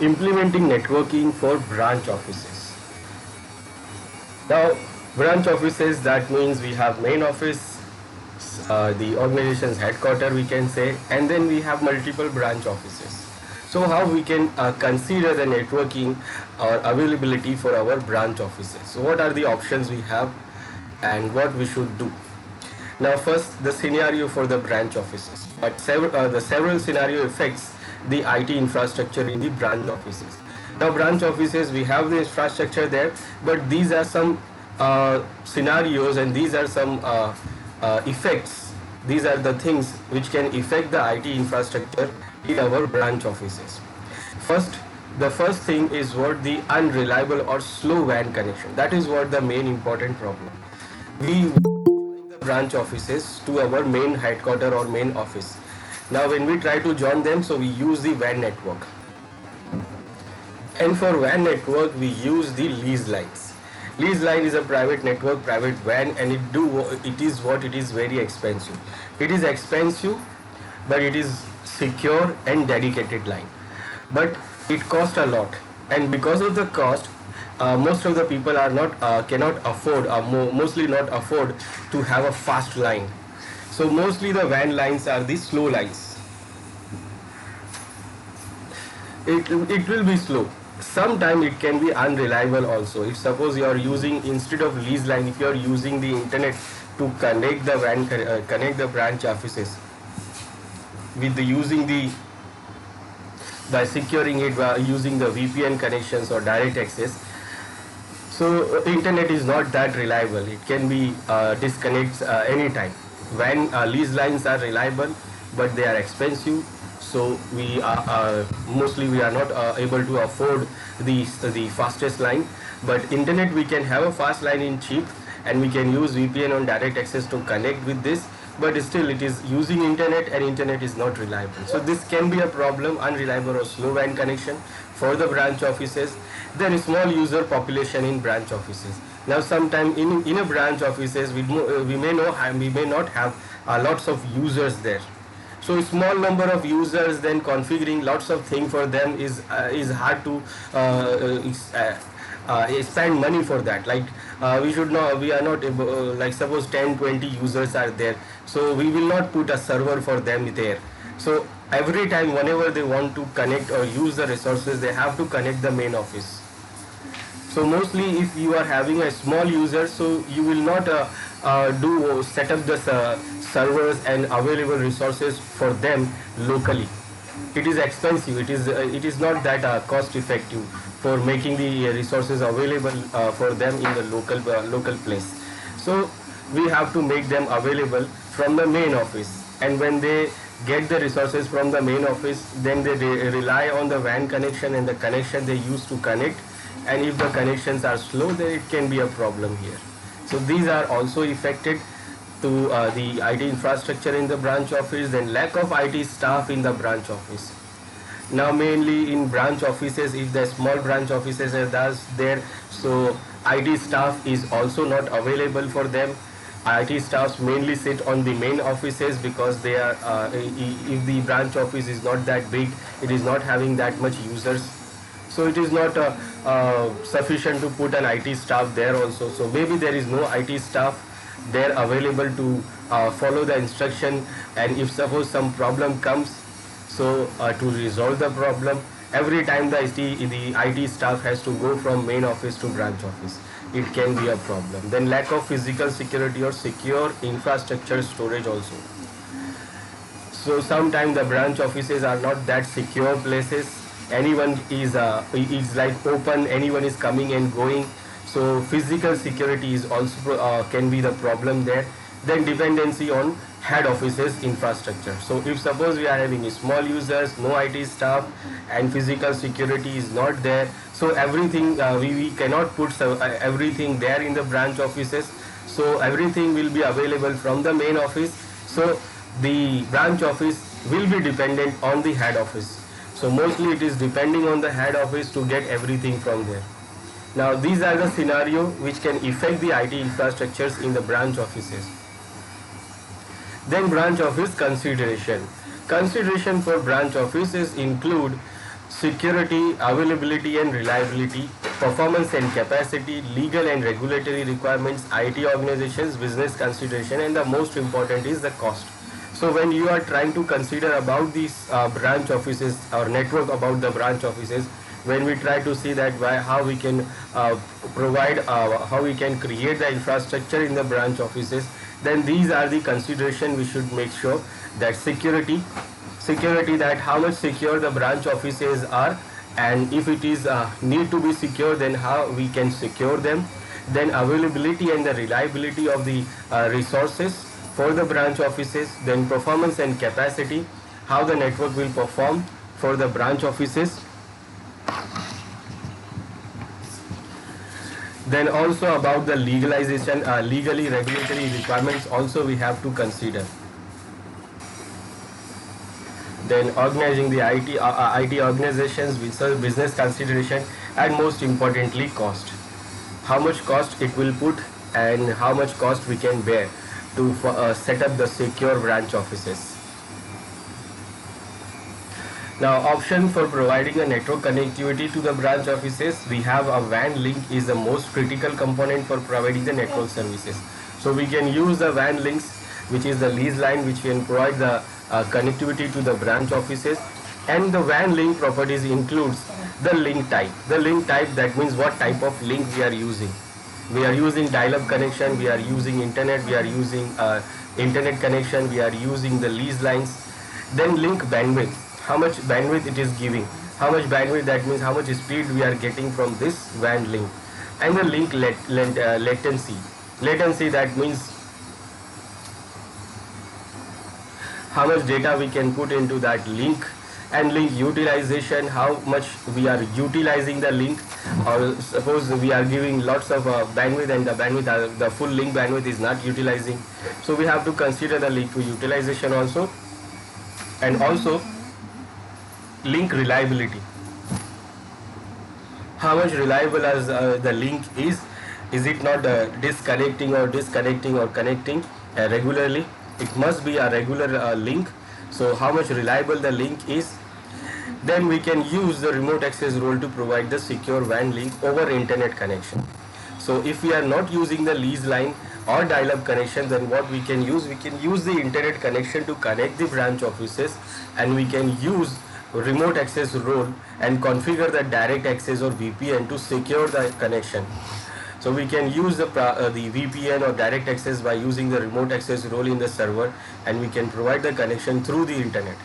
Implementing networking for branch offices. Now, branch offices, that means we have main office, the organization's headquarter we can say, and then we have multiple branch offices. So how we can consider the networking or availability for our branch offices. So what are the options we have and what we should do. Now first, the scenario for the branch offices. But the several scenario affects the IT infrastructure in the branch offices. Now branch offices, we have the infrastructure there, but these are some scenarios and these are some effects. These are the things which can affect the IT infrastructure in our branch offices. First, the first thing is what the unreliable or slow WAN connection. That is what the main important problem. We join the branch offices to our main headquarter or main office. Now when we try to join them, so we use the WAN network. And for WAN network, we use the lease lines. Lease line is a private network, private WAN, and it is very expensive. It is expensive, but it is secure and dedicated line. But it costs a lot, and because of the cost, most of the people are not cannot afford, mostly not afford to have a fast line. So mostly the WAN lines are the slow lines. It will be slow. Sometimes it can be unreliable also. If suppose you are using, instead of lease line, if you are using the internet to connect the WAN, connect the branch offices with the using the, by securing it by using the VPN connections or direct access. So internet is not that reliable. It can be disconnects anytime. When lease lines are reliable, but they are expensive. So we are mostly we are not able to afford the fastest line. But internet, we can have a fast line in cheap, and we can use VPN on direct access to connect with this. But still it is using internet, and internet is not reliable. So this can be a problem, unreliable or slow WAN connection for the branch offices. Then small user population in branch offices. Now sometime in a branch offices, we may not have lots of users there. So a small number of users, then configuring lots of things for them is hard to spend money for that. Like we are not able, like suppose 10-20 users are there, so we will not put a server for them there. So every time whenever they want to connect or use the resources, they have to connect the main office. So mostly if you are having a small user, so you will not set up the servers and available resources for them locally. It is expensive. It is not that cost effective for making the resources available for them in the local place. So we have to make them available from the main office, and when they get the resources from the main office, then they rely on the WAN connection and the connection they use to connect. And if the connections are slow, then it can be a problem here. So these are also affected to the IT infrastructure in the branch office. Then lack of IT staff in the branch office. Now mainly in branch offices, if the small branch offices are there, so IT staff is also not available for them. IT staffs mainly sit on the main offices because they are if the branch office is not that big, it is not having that much users, so it is not sufficient to put an IT staff there also. So maybe there is no IT staff there available to follow the instruction, and if suppose some problem comes, so to resolve the problem, every time the IT staff has to go from main office to branch office, it can be a problem. Then lack of physical security or secure infrastructure storage also. So sometimes the branch offices are not that secure places. Anyone is like open, anyone is coming and going. So physical security is also can be the problem there. Then dependency on head offices infrastructure. So if suppose we are having small users, no IT staff, and physical security is not there, so everything we cannot put everything there in the branch offices. So everything will be available from the main office. So the branch office will be dependent on the head office. So mostly it is depending on the head office to get everything from there. Now these are the scenario which can affect the IT infrastructures in the branch offices. Then branch office consideration. Consideration for branch offices include security, availability and reliability, performance and capacity, legal and regulatory requirements, IT organizations, business consideration, and the most important is the cost. So when you are trying to consider about these branch offices or network about the branch offices, when we try to see that how we can provide, how we can create the infrastructure in the branch offices, then these are the consideration we should make sure. That security, that how much secure the branch offices are, and if it is need to be secure, then how we can secure them. Then availability and the reliability of the resources for the branch offices. Then performance and capacity, how the network will perform for the branch offices. Then also about the legalization, legally regulatory requirements also we have to consider. Then organizing the IT organizations, business consideration, and most importantly cost. How much cost it will put and how much cost we can bear to set up the secure branch offices. Now, option for providing a network connectivity to the branch offices, we have a WAN link is the most critical component for providing the network services. So we can use the WAN links, which is the lease line, which can provide the connectivity to the branch offices. And the WAN link properties includes the link type. The link type, that means what type of link we are using. We are using dial-up connection, we are using internet, we are using internet connection, we are using the lease lines. Then link bandwidth, how much bandwidth it is giving. How much bandwidth, that means how much speed we are getting from this WAN link. And the link latency. Latency, that means how much data we can put into that link. And link utilization, how much we are utilizing the link, or suppose we are giving lots of bandwidth and the bandwidth, the full link bandwidth is not utilizing. So we have to consider the link utilization also. And also link reliability, how much reliable as the link is it not disconnecting or connecting regularly. It must be a regular link. So how much reliable the link is. Then we can use the remote access role to provide the secure WAN link over internet connection. So if we are not using the lease line or dial-up connection, then what we can use the internet connection to connect the branch offices, and we can use remote access role and configure the direct access or VPN to secure the connection. So we can use the VPN or direct access by using the remote access role in the server, and we can provide the connection through the internet.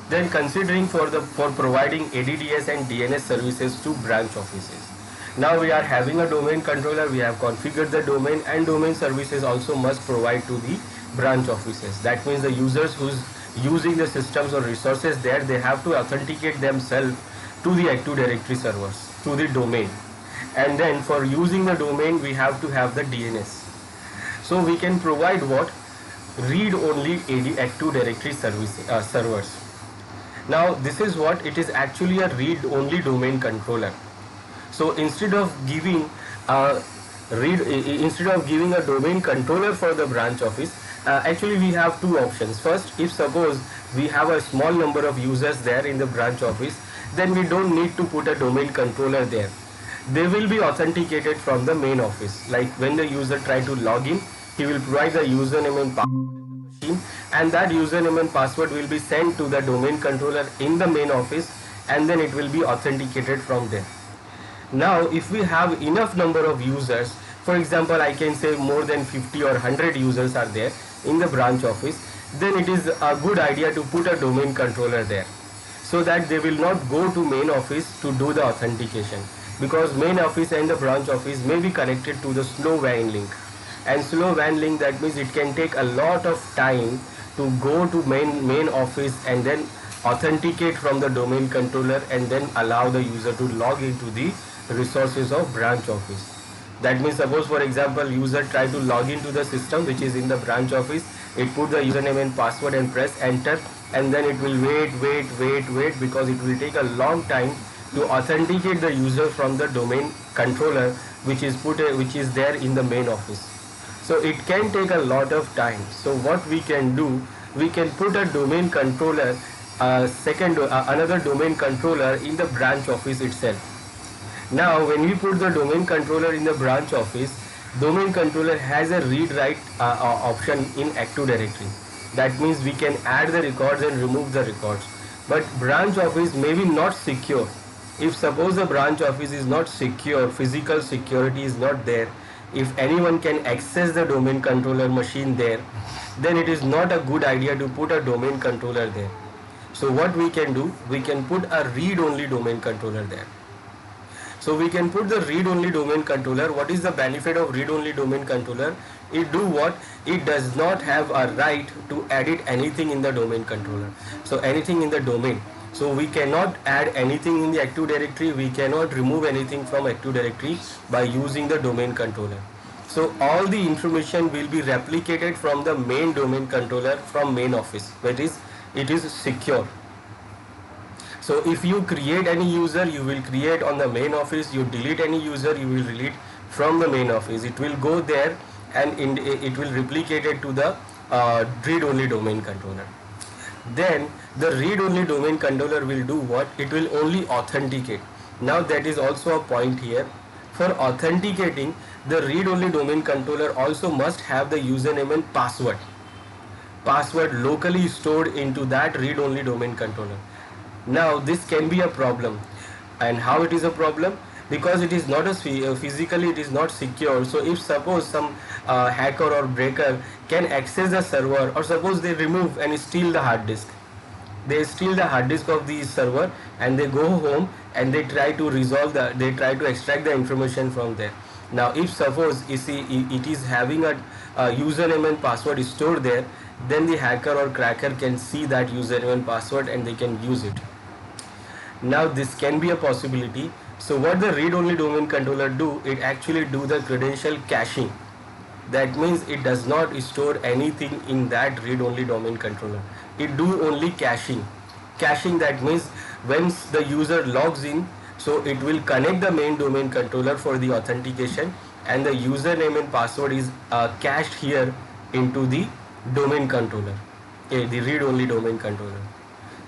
Then considering for providing ADDS and DNS services to branch offices. Now we are having a domain controller, we have configured the domain, and domain services also must provide to the branch offices. That means the users who's using the systems or resources there, they have to authenticate themselves to the Active Directory servers, to the domain. And then for using the domain, we have to have the DNS. So we can provide what? Read-only Active Directory servers. Now this is what it is, actually a read-only domain controller. So instead of giving a domain controller for the branch office, actually we have two options. First, if suppose we have a small number of users there in the branch office, then we don't need to put a domain controller there. They will be authenticated from the main office. Like when the user try to log in, he will provide the username and password in the machine, and that username and password will be sent to the domain controller in the main office, and then it will be authenticated from there. Now if we have enough number of users, for example I can say more than 50 or 100 users are there in the branch office, then it is a good idea to put a domain controller there, so that they will not go to main office to do the authentication, because main office and the branch office may be connected to the slow WAN link, and slow WAN link, that means it can take a lot of time to go to main office and then authenticate from the domain controller and then allow the user to log into the resources of branch office. That means suppose for example user try to log into the system which is in the branch office, it put the username and password and press enter, and then it will wait because it will take a long time to authenticate the user from the domain controller which is there in the main office. So it can take a lot of time. So what we can do, we can put a domain controller another domain controller in the branch office itself. Now, when we put the domain controller in the branch office, domain controller has a read-write option in Active Directory. That means we can add the records and remove the records. But branch office may be not secure. If suppose the branch office is not secure, physical security is not there, if anyone can access the domain controller machine there, then it is not a good idea to put a domain controller there. So what we can do, we can put a read-only domain controller there. So we can put the read-only domain controller. What is the benefit of read-only domain controller? It do what? It does not have a right to edit anything in the domain controller. So anything in the domain. So we cannot add anything in the Active Directory. We cannot remove anything from Active Directory by using the domain controller. So all the information will be replicated from the main domain controller from main office. That is, it is secure. So if you create any user, you will create on the main office. You delete any user, you will delete from the main office. It will go there and it will replicate it to the read-only domain controller. Then the read-only domain controller will do what? It will only authenticate. Now that is also a point here. For authenticating, the read-only domain controller also must have the username and password. Password locally stored into that read-only domain controller. Now this can be a problem. And how it is a problem? Because it is not physically it is not secure. So if suppose some hacker or breaker can access the server, or suppose they remove and steal the hard disk, they steal the hard disk of the server and they go home and they try to they try to extract the information from there. Now if suppose it is having a username and password is stored there, then the hacker or cracker can see that username and password and they can use it. Now this can be a possibility. So what the read-only domain controller do, it actually do the credential caching. That means it does not store anything in that read-only domain controller. It do only caching. Caching, that means once the user logs in, so it will connect the main domain controller for the authentication, and the username and password is cached here into the domain controller, the read-only domain controller.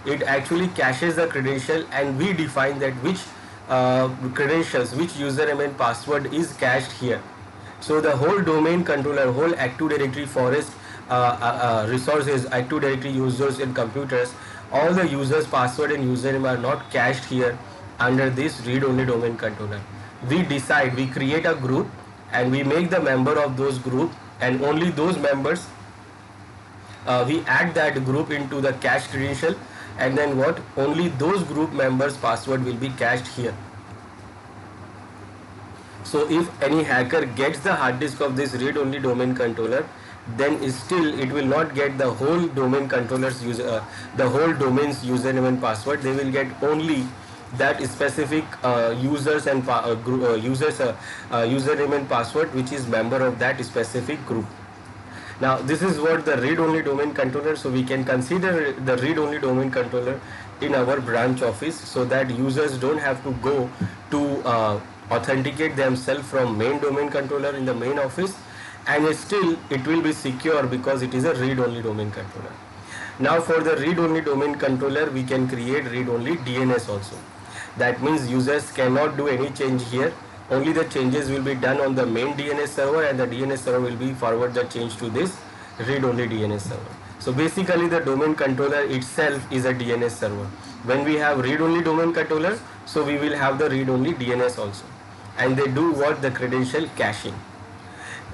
It actually caches the credential, and we define that which credentials, which username and password is cached here. So the whole domain controller, whole Active Directory forest resources, Active Directory users and computers, all the users password and username are not cached here under this read-only domain controller. We decide, we create a group and we make the member of those group, and only those members we add that group into the cache credential, and then what? Only those group members password will be cached here. So if any hacker gets the hard disk of this read-only domain controller, then still it will not get the whole domain controller's the whole domain's username and password. They will get only that specific users and username and password which is member of that specific group. Now this is what the read-only domain controller. So we can consider the read-only domain controller in our branch office, so that users don't have to go to authenticate themselves from main domain controller in the main office, and still it will be secure because it is a read-only domain controller. Now for the read-only domain controller, we can create read-only DNS also. That means users cannot do any change here. Only the changes will be done on the main DNS server, and the DNS server will be forward the change to this read-only DNS server. So basically the domain controller itself is a DNS server. When we have read-only domain controller, so we will have the read-only DNS also. And they do what? The credential caching.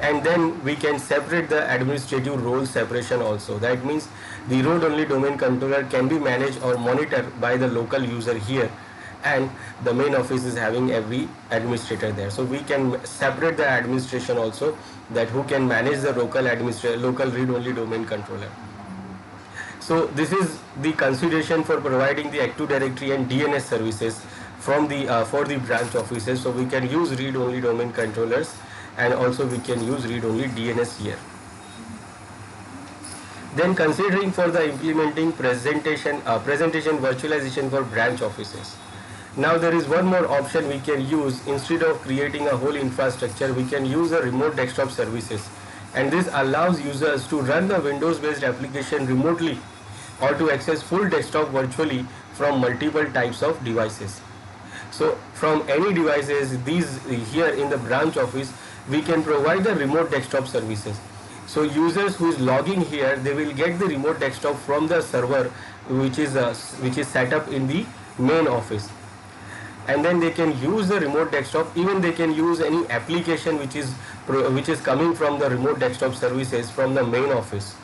And then we can separate the administrative role separation also. That means the read-only domain controller can be managed or monitored by the local user here, and the main office is having every administrator there. So we can separate the administration also, that who can manage the local read-only domain controller. So this is the consideration for providing the Active Directory and DNS services from the for the branch offices. So we can use read-only domain controllers, and also we can use read-only DNS here. Then considering for the implementing presentation virtualization for branch offices. Now there is one more option we can use. Instead of creating a whole infrastructure, we can use a remote desktop services, and this allows users to run the Windows based application remotely or to access full desktop virtually from multiple types of devices. So from any devices, these here in the branch office, we can provide the remote desktop services. So users who is logging here, they will get the remote desktop from the server which is set up in the main office, and then they can use the remote desktop. Even they can use any application which is coming from the remote desktop services from the main office.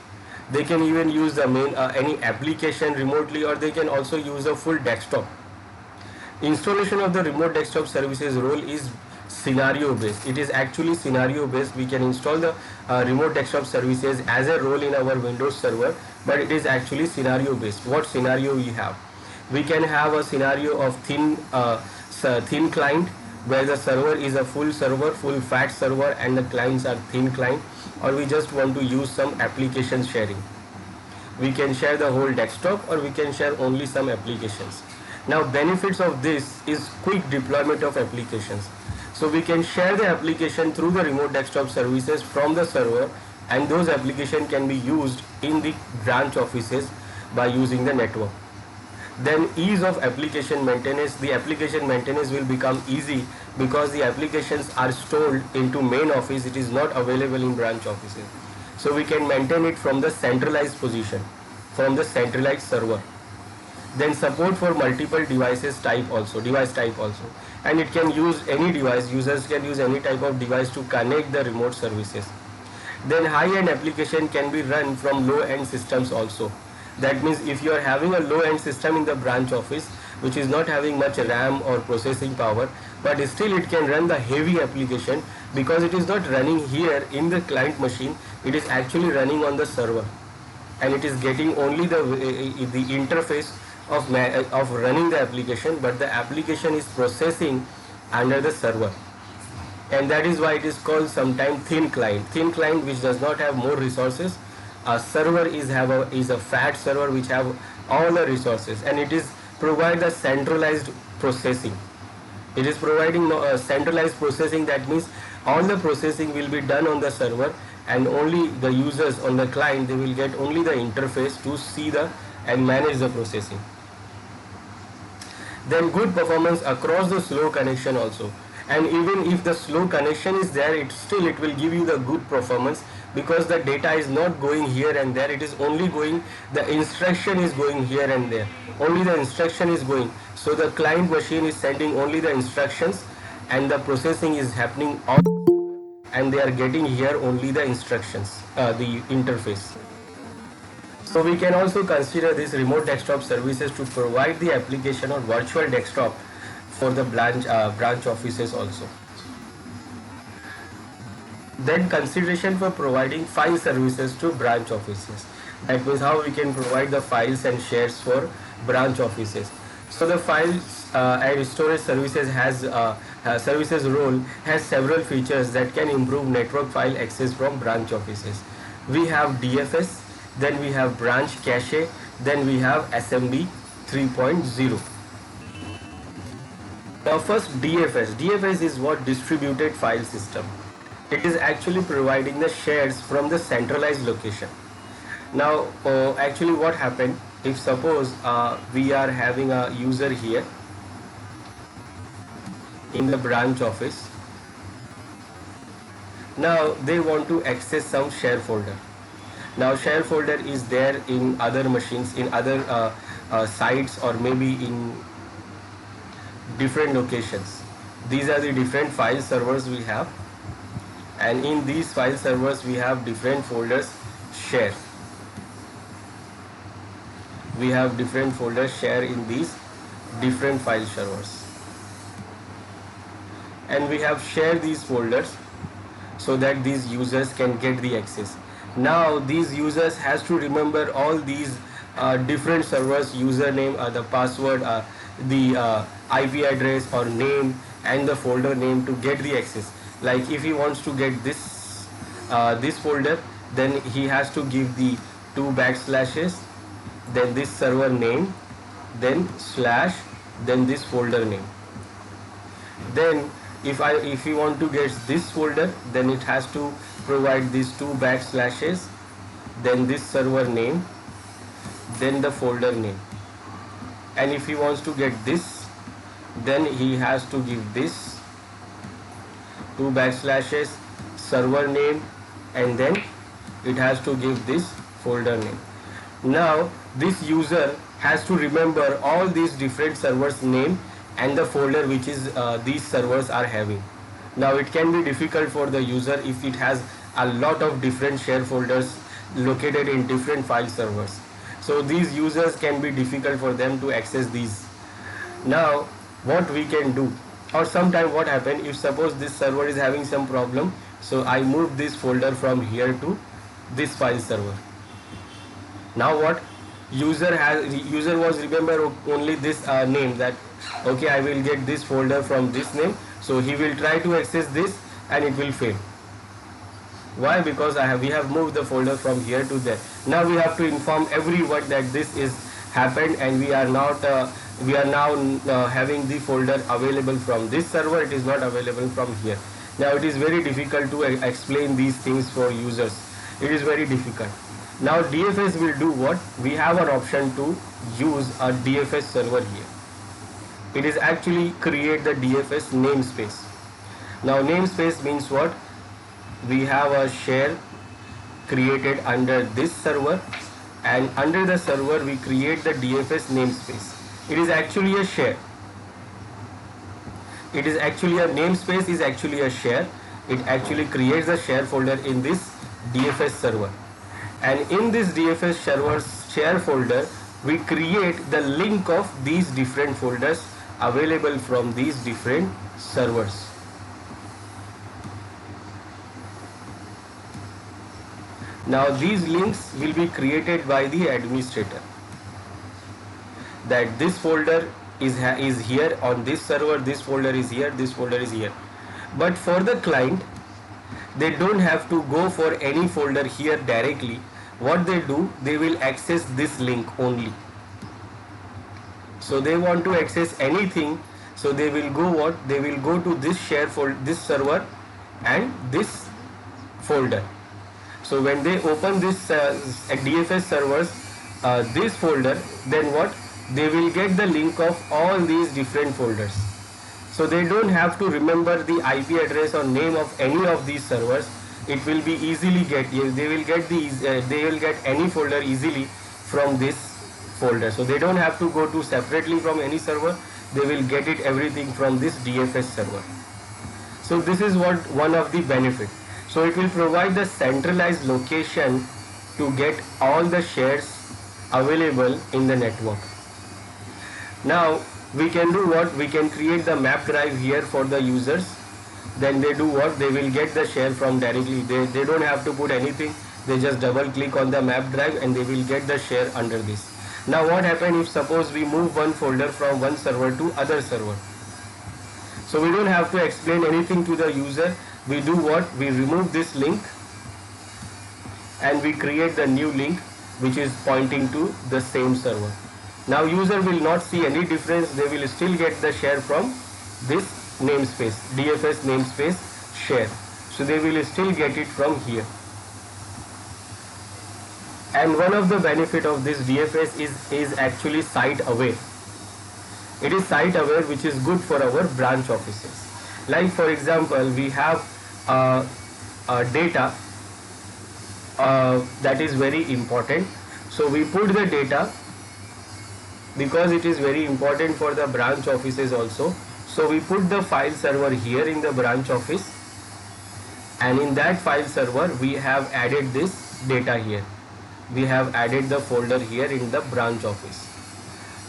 They can even use the main any application remotely, or they can also use a full desktop. Installation of the remote desktop services role is scenario based. It is actually scenario based. We can install the remote desktop services as a role in our Windows server, but it is actually scenario based. What scenario we have? We can have a scenario of thin client, where the server is a full server, full fat server, and the clients are thin client, or we just want to use some application sharing. We can share the whole desktop, or we can share only some applications. Now benefits of this is quick deployment of applications. So we can share the application through the remote desktop services from the server, and those applications can be used in the branch offices by using the network. Then ease of application maintenance. The application maintenance will become easy because the applications are stored into main office. It is not available in branch offices. So we can maintain it from the centralized position, from the centralized server. Then support for multiple device type also, and it can use any device. Users can use any type of device to connect the remote services. Then high-end application can be run from low-end systems also. That means if you are having a low-end system in the branch office which is not having much RAM or processing power, but still it can run the heavy application, because it is not running here in the client machine, it is actually running on the server, and it is getting only the interface of running the application, but the application is processing under the server, and that is why it is called sometimes thin client which does not have more resources. A server is a fat server which have all the resources, and it is provide the centralized processing. It is providing centralized processing. That means all the processing will be done on the server, and only the users on the client, they will get only the interface to see the and manage the processing. Then good performance across the slow connection also. And even if the slow connection is there, it will give you the good performance, because the data is not going here and there. It is only going, the instruction is going here and there. Only the instruction is going. So the client machine is sending only the instructions, and the processing is happening on, and they are getting here only the instructions, the interface. So we can also consider these remote desktop services to provide the application or virtual desktop for the branch offices also. Then consideration for providing file services to branch offices. That means how we can provide the files and shares for branch offices. So the files and storage services services role has several features that can improve network file access from branch offices. We have DFS, then we have branch cache, then we have SMB 3.0. Now first DFS. DFS is what? Distributed file system. It is actually providing the shares from the centralized location. Now actually what happened, if suppose we are having a user here in the branch office. Now they want to access some share folder. Now share folder is there in other machines, in other sites, or maybe in different locations. These are the different file servers we have, and in these file servers we have different folders share. We have different folders share in these different file servers, and we have shared these folders so that these users can get the access. Now these users has to remember all these different servers, username, the password, the IP address or name, and the folder name to get the access. Like if he wants to get this folder, then he has to give the 2 backslashes, then this server name, then slash, then this folder name. Then if he want to get this folder, then it has to provide these 2 backslashes, then this server name, then the folder name, and if he wants to get this, then he has to give this 2 backslashes server name, and then it has to give this folder name. Now this user has to remember all these different servers name and the folder which is these servers are having. Now it can be difficult for the user if it has a lot of different share folders located in different file servers. So these users can be difficult for them to access these. Now what we can do, or sometime what happen if suppose this server is having some problem, so I move this folder from here to this file server. Now what, user was remember only this name, that okay, I will get this folder from this name, so he will try to access this and it will fail. Why? Because we have moved the folder from here to there. Now we have to inform everyone that this is happened, and we are now having the folder available from this server. It is not available from here. Now it is very difficult to explain these things for users. It is very difficult. Now DFS will do what? We have an option to use a DFS server here. It is actually create the DFS namespace. Now namespace means what? We have a share created under this server, and under the server we create the DFS namespace. It is actually a share. It is actually a namespace is actually a share. It actually creates a share folder in this DFS server, and in this DFS server's share folder we create the link of these different folders available from these different servers. Now these links will be created by the administrator, that this folder is here on this server, this folder is here, this folder is here. But for the client, they don't have to go for any folder here directly. What they do, they will access this link only. So they want to access anything, so they will go what? They will go to this share folder, this server and this folder. So when they open this DFS servers, this folder, then what? They will get the link of all these different folders. So they don't have to remember the IP address or name of any of these servers. It will be easily get. They will get any folder easily from this folder. So they don't have to go to separately from any server. They will get it everything from this DFS server. So this is what one of the benefit. So it will provide the centralized location to get all the shares available in the network. Now we can do what? We can create the map drive here for the users. Then they do what? They will get the share from directly. They don't have to put anything. They just double click on the map drive and they will get the share under this. Now what happens if suppose we move one folder from one server to other server? So we don't have to explain anything to the user. We do what? We remove this link and we create the new link which is pointing to the same server. Now user will not see any difference. They will still get the share from this namespace, DFS namespace share. So they will still get it from here. And one of the benefit of this DFS is actually site aware. It is site aware, which is good for our branch offices. Like for example, we have data that is very important. So we put the data because it is very important for the branch offices also. So we put the file server here in the branch office, and in that file server we have added this data here. We have added the folder here in the branch office.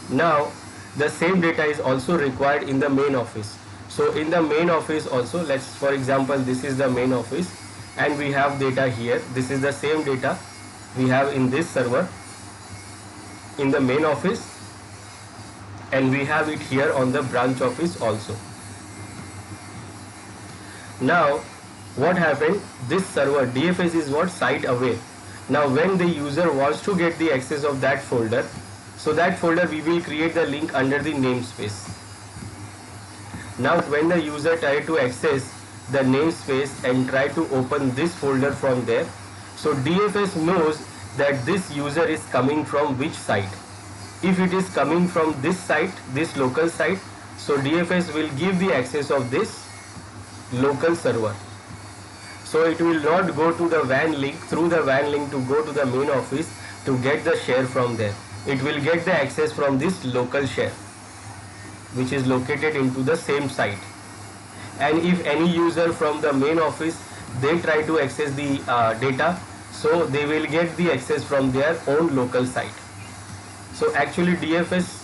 Now the same data is also required in the main office. So in the main office also, let's for example, this is the main office and we have data here. This is the same data we have in this server in the main office, and we have it here on the branch office also. Now what happened? This server DFS is what? Site aware. Now when the user wants to get the access of that folder, so that folder we will create the link under the namespace. Now when the user try to access the namespace and try to open this folder from there, so DFS knows that this user is coming from which site. If it is coming from this site, this local site, so DFS will give the access of this local server. So it will not go to the WAN link, through the WAN link to go to the main office to get the share from there. It will get the access from this local share, which is located into the same site. And if any user from the main office, they try to access the data, so they will get the access from their own local site. So actually DFS,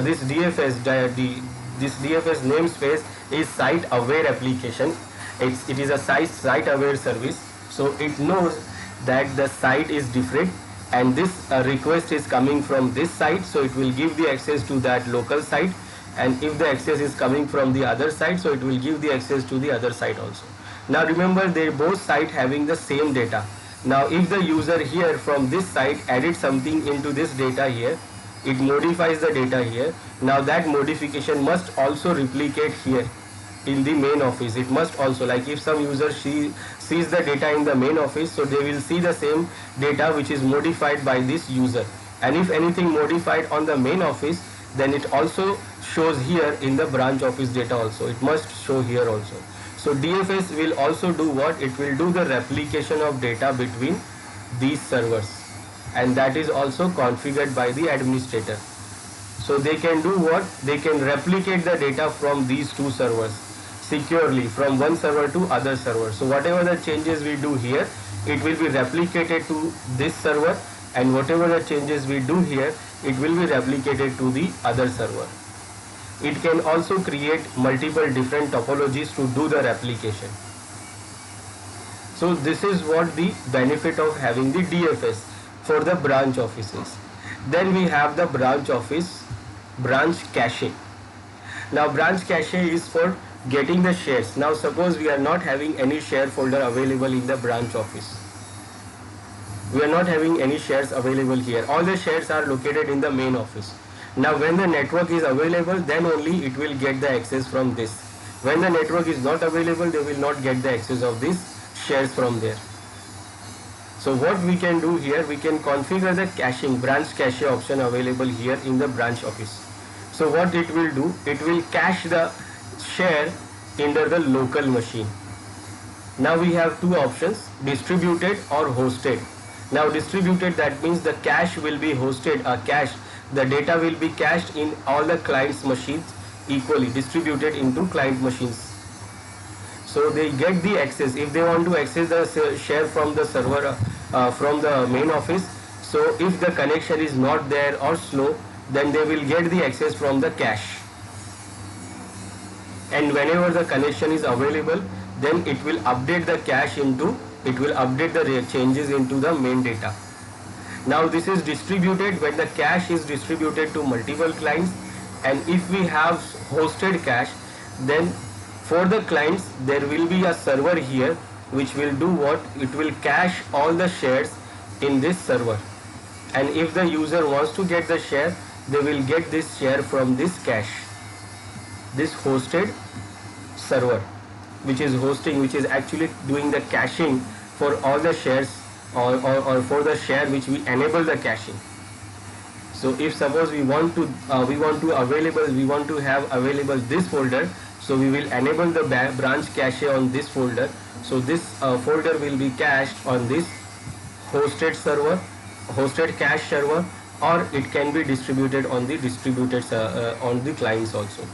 this DFS namespace is site aware application. It is a site aware service. So it knows that the site is different and this request is coming from this site, so it will give the access to that local site. And if the access is coming from the other side, so it will give the access to the other site also. Now remember, they both sites having the same data. Now if the user here from this site added something into this data here, it modifies the data here. Now that modification must also replicate here in the main office. It must also, like if some user sees the data in the main office, so they will see the same data which is modified by this user. And if anything modified on the main office, then it also shows here in the branch office data also. It must show here also. So DFS will also do what? It will do the replication of data between these servers, and that is also configured by the administrator. So they can do what? They can replicate the data from these two servers securely, from one server to other server. So whatever the changes we do here, it will be replicated to this server, and whatever the changes we do here, it will be replicated to the other server. It can also create multiple different topologies to do the replication. So this is what the benefit of having the DFS for the branch offices. Then we have the branch office, branch cache. Now branch cache is for getting the shares. Now suppose we are not having any share folder available in the branch office. We are not having any shares available here. All the shares are located in the main office. Now when the network is available, then only it will get the access from this. When the network is not available, they will not get the access of these shares from there. So what we can do here, we can configure the caching, branch cache option available here in the branch office. So what it will do, it will cache the share under the local machine. Now we have two options, distributed or hosted. Now distributed, that means the cache will be hosted, the data will be cached in all the client's machines equally, distributed into client machines. So they get the access. If they want to access the share from the server, from the main office, so if the connection is not there or slow, then they will get the access from the cache. And whenever the connection is available, then it will update the cache into, it will update the changes into the main data. Now this is distributed when the cache is distributed to multiple clients, and if we have hosted cache, then for the clients there will be a server here which will do what? It will cache all the shares in this server, and if the user wants to get the share, they will get this share from this cache, this hosted server which is hosting, which is actually doing the caching for all the shares, or for the share which we enable the caching. So if suppose we want to have available this folder, so we will enable the branch cache on this folder. So this folder will be cached on this hosted server, hosted cache server, or it can be distributed on the on the clients also.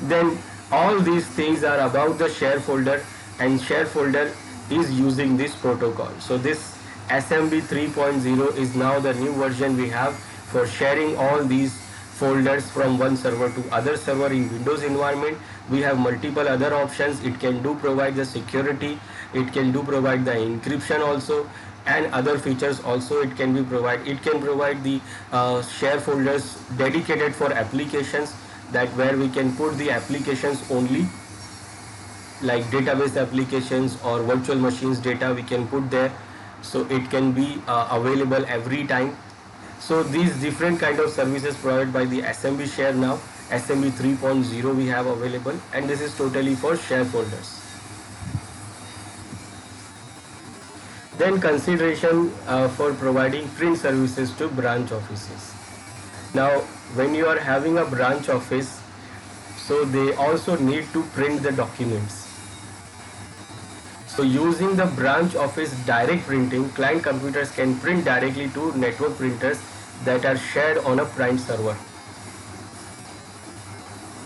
Then all these things are about the share folder, and share folder is using this protocol. So this SMB 3.0 is now the new version we have for sharing all these folders from one server to other server in Windows environment. We have multiple other options. It can do provide the security, it can do provide the encryption also, and other features also it can be provide. It can provide the share folders dedicated for applications, that where we can put the applications only, like database applications or virtual machines data we can put there, so it can be available every time. So these different kind of services provided by the SMB share now, SMB 3.0 we have available, and this is totally for share folders. Then consideration for providing print services to branch offices. Now, when you are having a branch office, so they also need to print the documents. So using the branch office direct printing, client computers can print directly to network printers that are shared on a print server.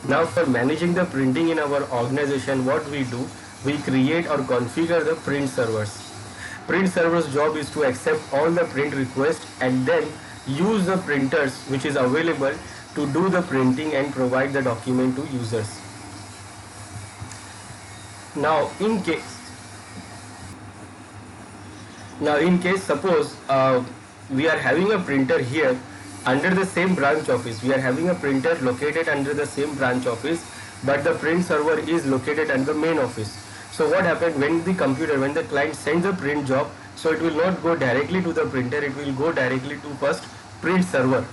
Now for managing the printing in our organization, what we do, we create or configure the print servers. Print server's job is to accept all the print requests and then use the printers which is available to do the printing and provide the document to users. Now in case suppose we are having a printer here under the same branch office, we are having a printer located under the same branch office, but the print server is located at the main office. So what happens when the client sends a print job, so it will not go directly to the printer, it will go directly to first print server,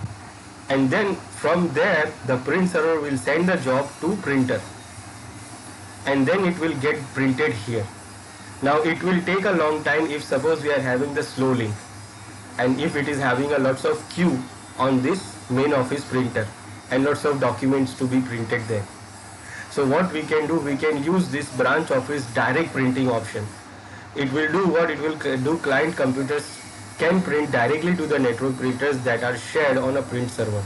and then from there the print server will send the job to printer, and then it will get printed here. Now it will take a long time if suppose we are having the slow link, and if it is having a lots of queue on this main office printer and lots of documents to be printed there. So what we can do, we can use this branch office direct printing option. It will do what it will do, client computers can print directly to the network printers that are shared on a print server.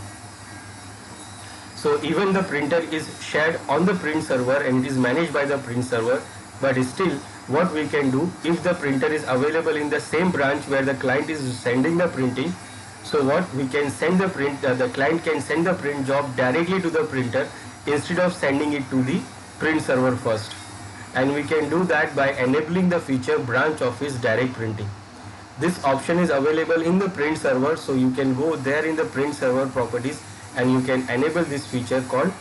So even the printer is shared on the print server and it is managed by the print server, but still what we can do, if the printer is available in the same branch where the client is sending the printing, so what we can send the client can send the print job directly to the printer instead of sending it to the print server first. And we can do that by enabling the feature branch office direct printing. This option is available in the print server, so you can go there in the print server properties and you can enable this feature called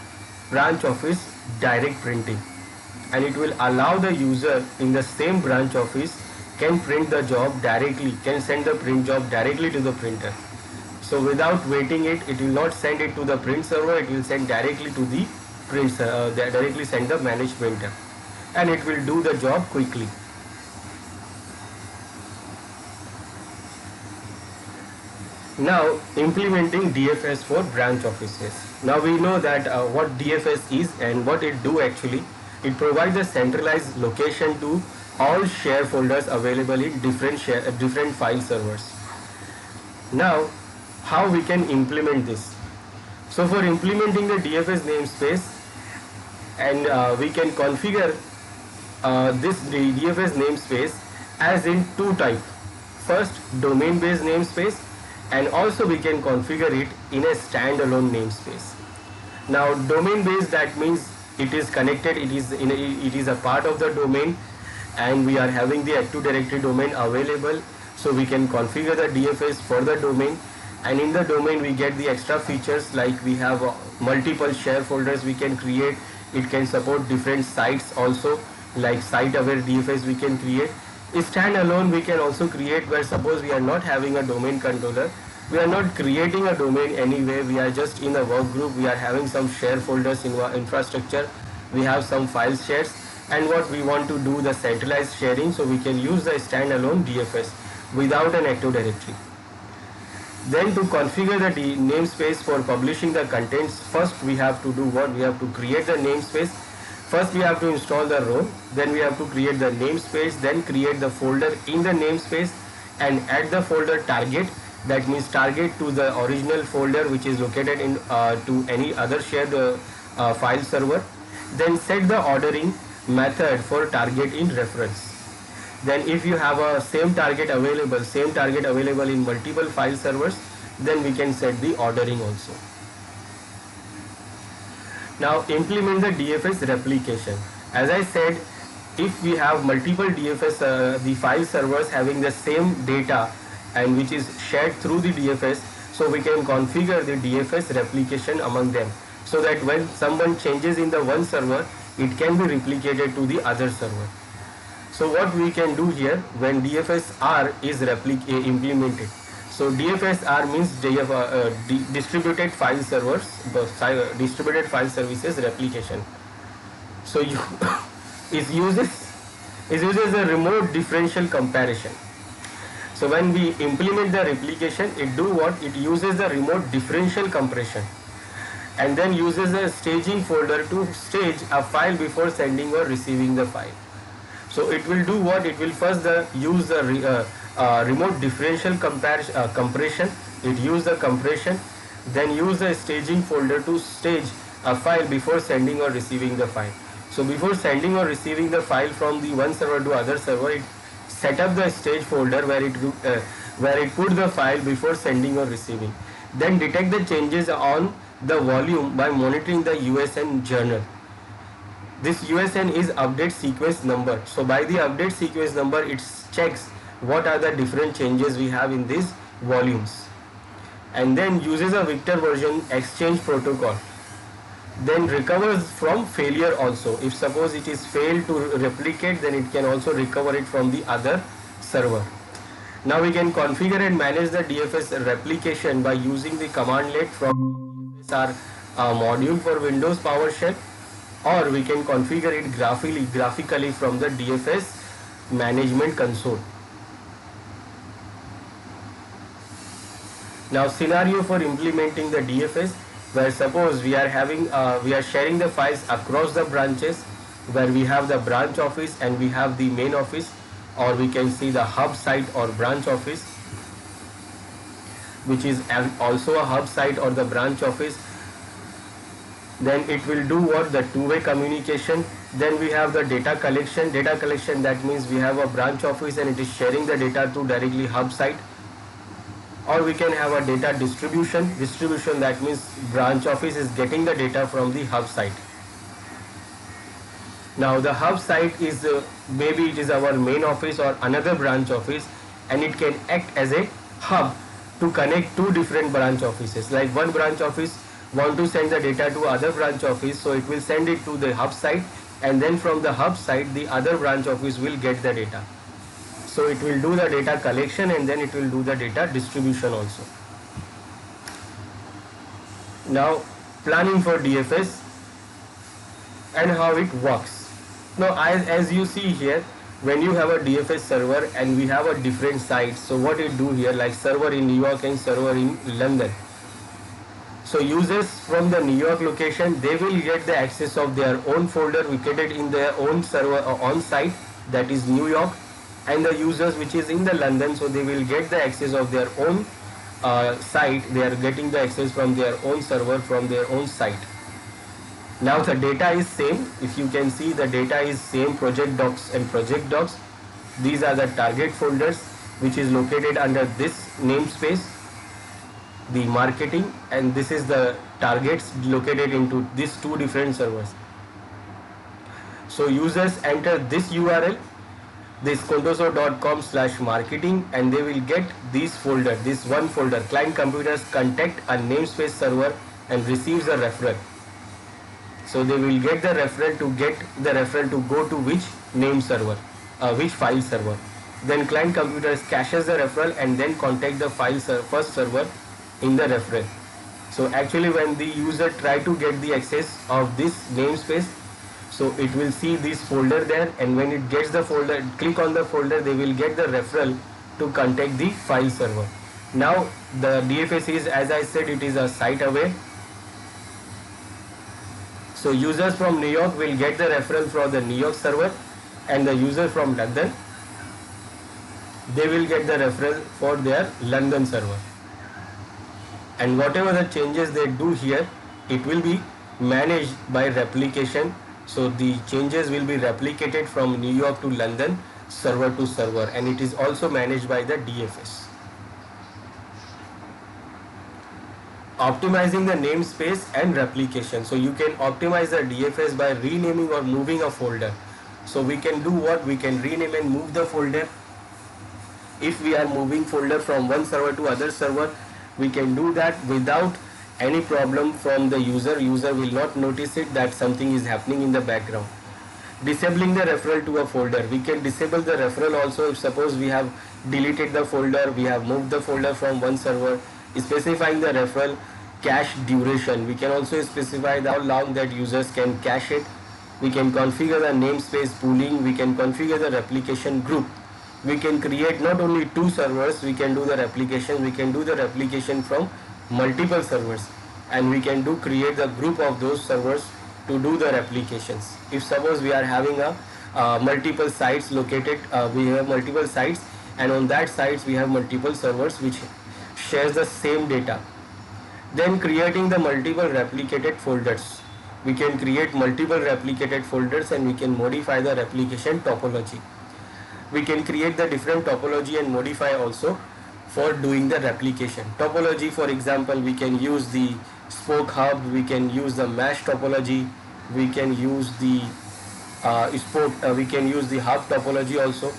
branch office direct printing, and it will allow the user in the same branch office can print the job directly, can send the print job directly to the printer. So without waiting it will not send it to the print server, it will send directly to the directly send the managed printer, and it will do the job quickly. Now implementing DFS for branch offices. Now we know that what DFS is and what it do actually. It provides a centralized location to all share folders available in different file servers. Now how we can implement this? So for implementing the DFS namespace, and we can configure this DFS namespace as in two types. First, domain based namespace, and also we can configure it in a standalone namespace. Now domain based, that means it is connected, it is a part of the domain, and we are having the Active Directory domain available, so we can configure the DFS for the domain. And in the domain we get the extra features like we have multiple share folders we can create. It can support different sites also, like site aware DFS we can create. Standalone we can also create where suppose we are not having a domain controller, we are not creating a domain anyway, we are just in a work group, we are having some share folders in our infrastructure, we have some file shares, and what we want to do the centralized sharing, so we can use the standalone DFS without an Active Directory. Then to configure the namespace for publishing the contents, first we have to do what? We have to create the namespace. First we have to install the ROM, then we have to create the namespace, then create the folder in the namespace and add the folder target, that means target to the original folder which is located in to any other shared file server. Then set the ordering method for target in reference. Then if you have a same target available in multiple file servers, then we can set the ordering also. Now implement the DFS replication. As I said, if we have multiple DFS, the file servers having the same data and which is shared through the DFS, so we can configure the DFS replication among them, so that when someone changes in the one server, it can be replicated to the other server. So what we can do here when DFSR is implemented. So DFSR means distributed file servers, distributed file services replication. So it uses a remote differential comparison. So when we implement the replication, it do what? It uses the remote differential compression and then uses a staging folder to stage a file before sending or receiving the file. So it will do what? It will first use the remote differential compression. It use the compression, then use the staging folder to stage a file before sending or receiving the file. So before sending or receiving the file from the one server to other server, it set up the stage folder where it put the file before sending or receiving. Then detect the changes on the volume by monitoring the USN journal. This USN is update sequence number. So by the update sequence number, it checks what are the different changes we have in these volumes, and then uses a vector version exchange protocol. Then recovers from failure also. If suppose it is failed to replicate, then it can also recover it from the other server. Now we can configure and manage the DFS replication by using the commandlet from our module for Windows PowerShell, or we can configure it graphically from the DFS management console. Now scenario for implementing the DFS, where suppose we are sharing the files across the branches, where we have the branch office and we have the main office, or we can see the hub site or branch office, which is also a hub site or the branch office. Then it will do what? The two-way communication. Then we have the data collection. That means we have a branch office and it is sharing the data to directly hub site. Or we can have a data distribution. That means branch office is getting the data from the hub site. Now the hub site is maybe it is our main office or another branch office, and it can act as a hub to connect two different branch offices. Like one branch office want to send the data to other branch office, so it will send it to the hub site, and then from the hub site the other branch office will get the data. So it will do the data collection and then it will do the data distribution also. Now planning for DFS and how it works. Now as you see here, when you have a DFS server and we have a different sites, so what it do here, like server in New York and server in London. So users from the New York location, they will get the access of their own folder located in their own server on site, that is New York, and the users which is in the London, so they will get the access of their own site. They are getting the access from their own server from their own site. Now the data is same. If you can see, the data is same, project docs and project docs. These are the target folders which is located under this namespace, the marketing, and this is the targets located into these two different servers. So users enter this URL, this contoso.com/marketing, and they will get this folder, this one folder, client computers contact a namespace server, and receives a referral. So they will get the referral to go to which name server, which file server. Then client computers caches the referral and then contact the first server in the referral. So actually when the user try to get the access of this namespace, so it will see this folder there, and when it gets the folder, click on the folder, they will get the referral to contact the file server. Now the DFS is, as I said, it is a site away. So users from New York will get the referral from the New York server, and the user from London, they will get the referral for their London server. And whatever the changes they do here, it will be managed by replication. So the changes will be replicated from New York to London, server to server, and it is also managed by the DFS. Optimizing the namespace and replication. So you can optimize the DFS by renaming or moving a folder. So we can do what? We can rename and move the folder. If we are moving folder from one server to other server, we can do that without any problem from the user. User will not notice it that something is happening in the background. Disabling the referral to a folder. We can disable the referral also if suppose we have deleted the folder, we have moved the folder from one server. Specifying the referral cache duration. We can also specify how long that users can cache it. We can configure the namespace pooling. We can configure the replication group. we can create not only two servers, we can do the replication, we can do the replication from multiple servers, and we can do create the group of those servers to do the replications. If suppose we are having a multiple sites located, we have multiple sites, and on that sites we have multiple servers which shares the same data, then creating the multiple replicated folders. We can create multiple replicated folders and we can modify the replication topology. We can create the different topology and modify also for doing the replication. Topology, for example, we can use the spoke hub, we can use the mesh topology, we can use the we can use the hub topology also.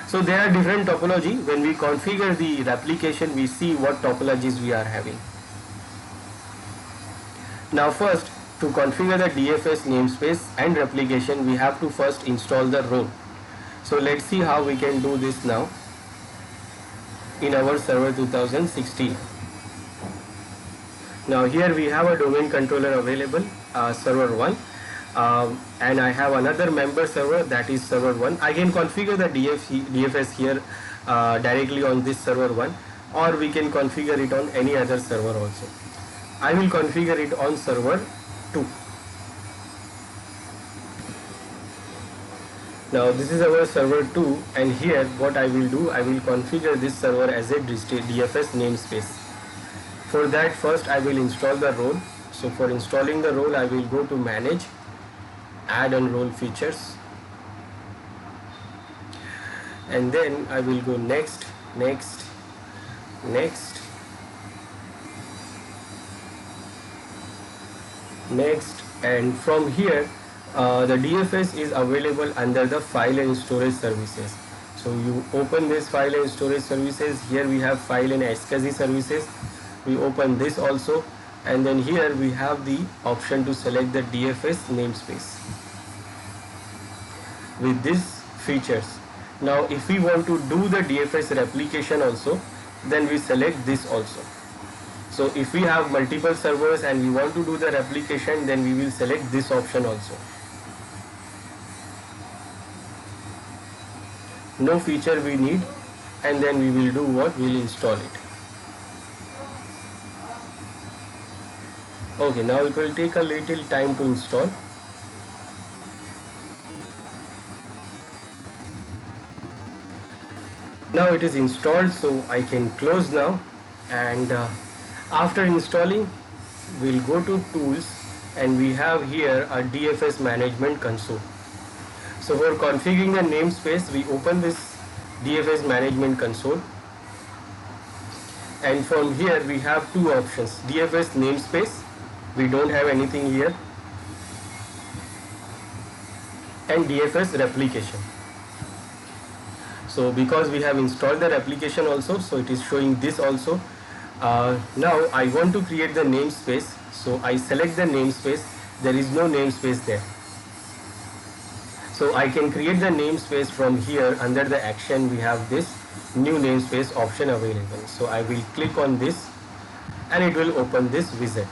So there are different topology. When we configure the replication, we see what topologies we are having. Now first, to configure the DFS namespace and replication, we have to first install the role. So let's see how we can do this now in our server 2016. Now here we have a domain controller available, server 1, and I have another member server, that is server 1. I can configure the DFS here directly on this server 1, or we can configure it on any other server also. I will configure it on server 2. Now this is our server 2, and here what I will do, I will configure this server as a DFS namespace. For that, first I will install the role. So for installing the role, I will go to manage, add on role features, and then I will go next, next, next, next, and from here the DFS is available under the file and storage services. So you open this file and storage services. Here we have file and SCSI services. We open this also, and then here we have the option to select the DFS namespace with these features. Now if we want to do the DFS replication also, then we select this also. So if we have multiple servers and we want to do the replication, then we will select this option also. No feature we need, and then we will do what? We will install it. Okay, now it will take a little time to install. Now it is installed, so I can close now, and after installing, we'll go to tools, and we have here a DFS management console. So for configuring the namespace, we open this DFS management console, and from here we have two options: DFS namespace, we don't have anything here, and DFS replication. So because we have installed the replication also, so it is showing this also. Now I want to create the namespace, so I select the namespace. There is no namespace there, so I can create the namespace from here. Under the action, we have this new namespace option available. So I will click on this, and it will open this widget.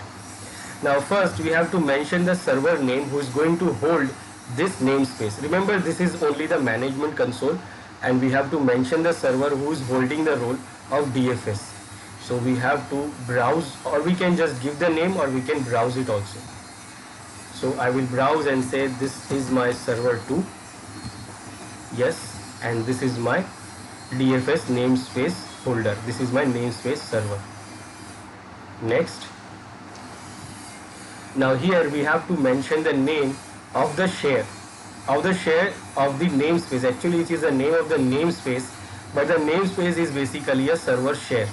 Now first we have to mention the server name who is going to hold this namespace. Remember, this is only the management console, and we have to mention the server who is holding the role of DFS. So we have to browse, or we can just give the name, or we can browse it also. So I will browse and say this is my server 2, yes, and this is my DFS namespace folder. This is my namespace server. Next. Now here we have to mention the name of the share of the namespace. Actually it is the name of the namespace, but the namespace is basically a server share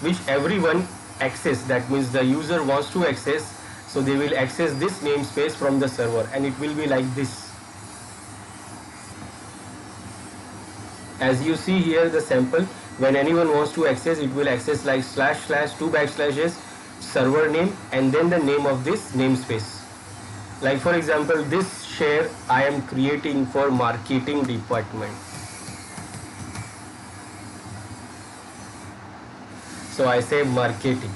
which everyone access. That means the user wants to access, so they will access this namespace from the server, and it will be like this. As you see here, the sample, when anyone wants to access, it will access like // 2 backslashes, server name, and then the name of this namespace. Like for example, this share I am creating for marketing department. So I say marketing.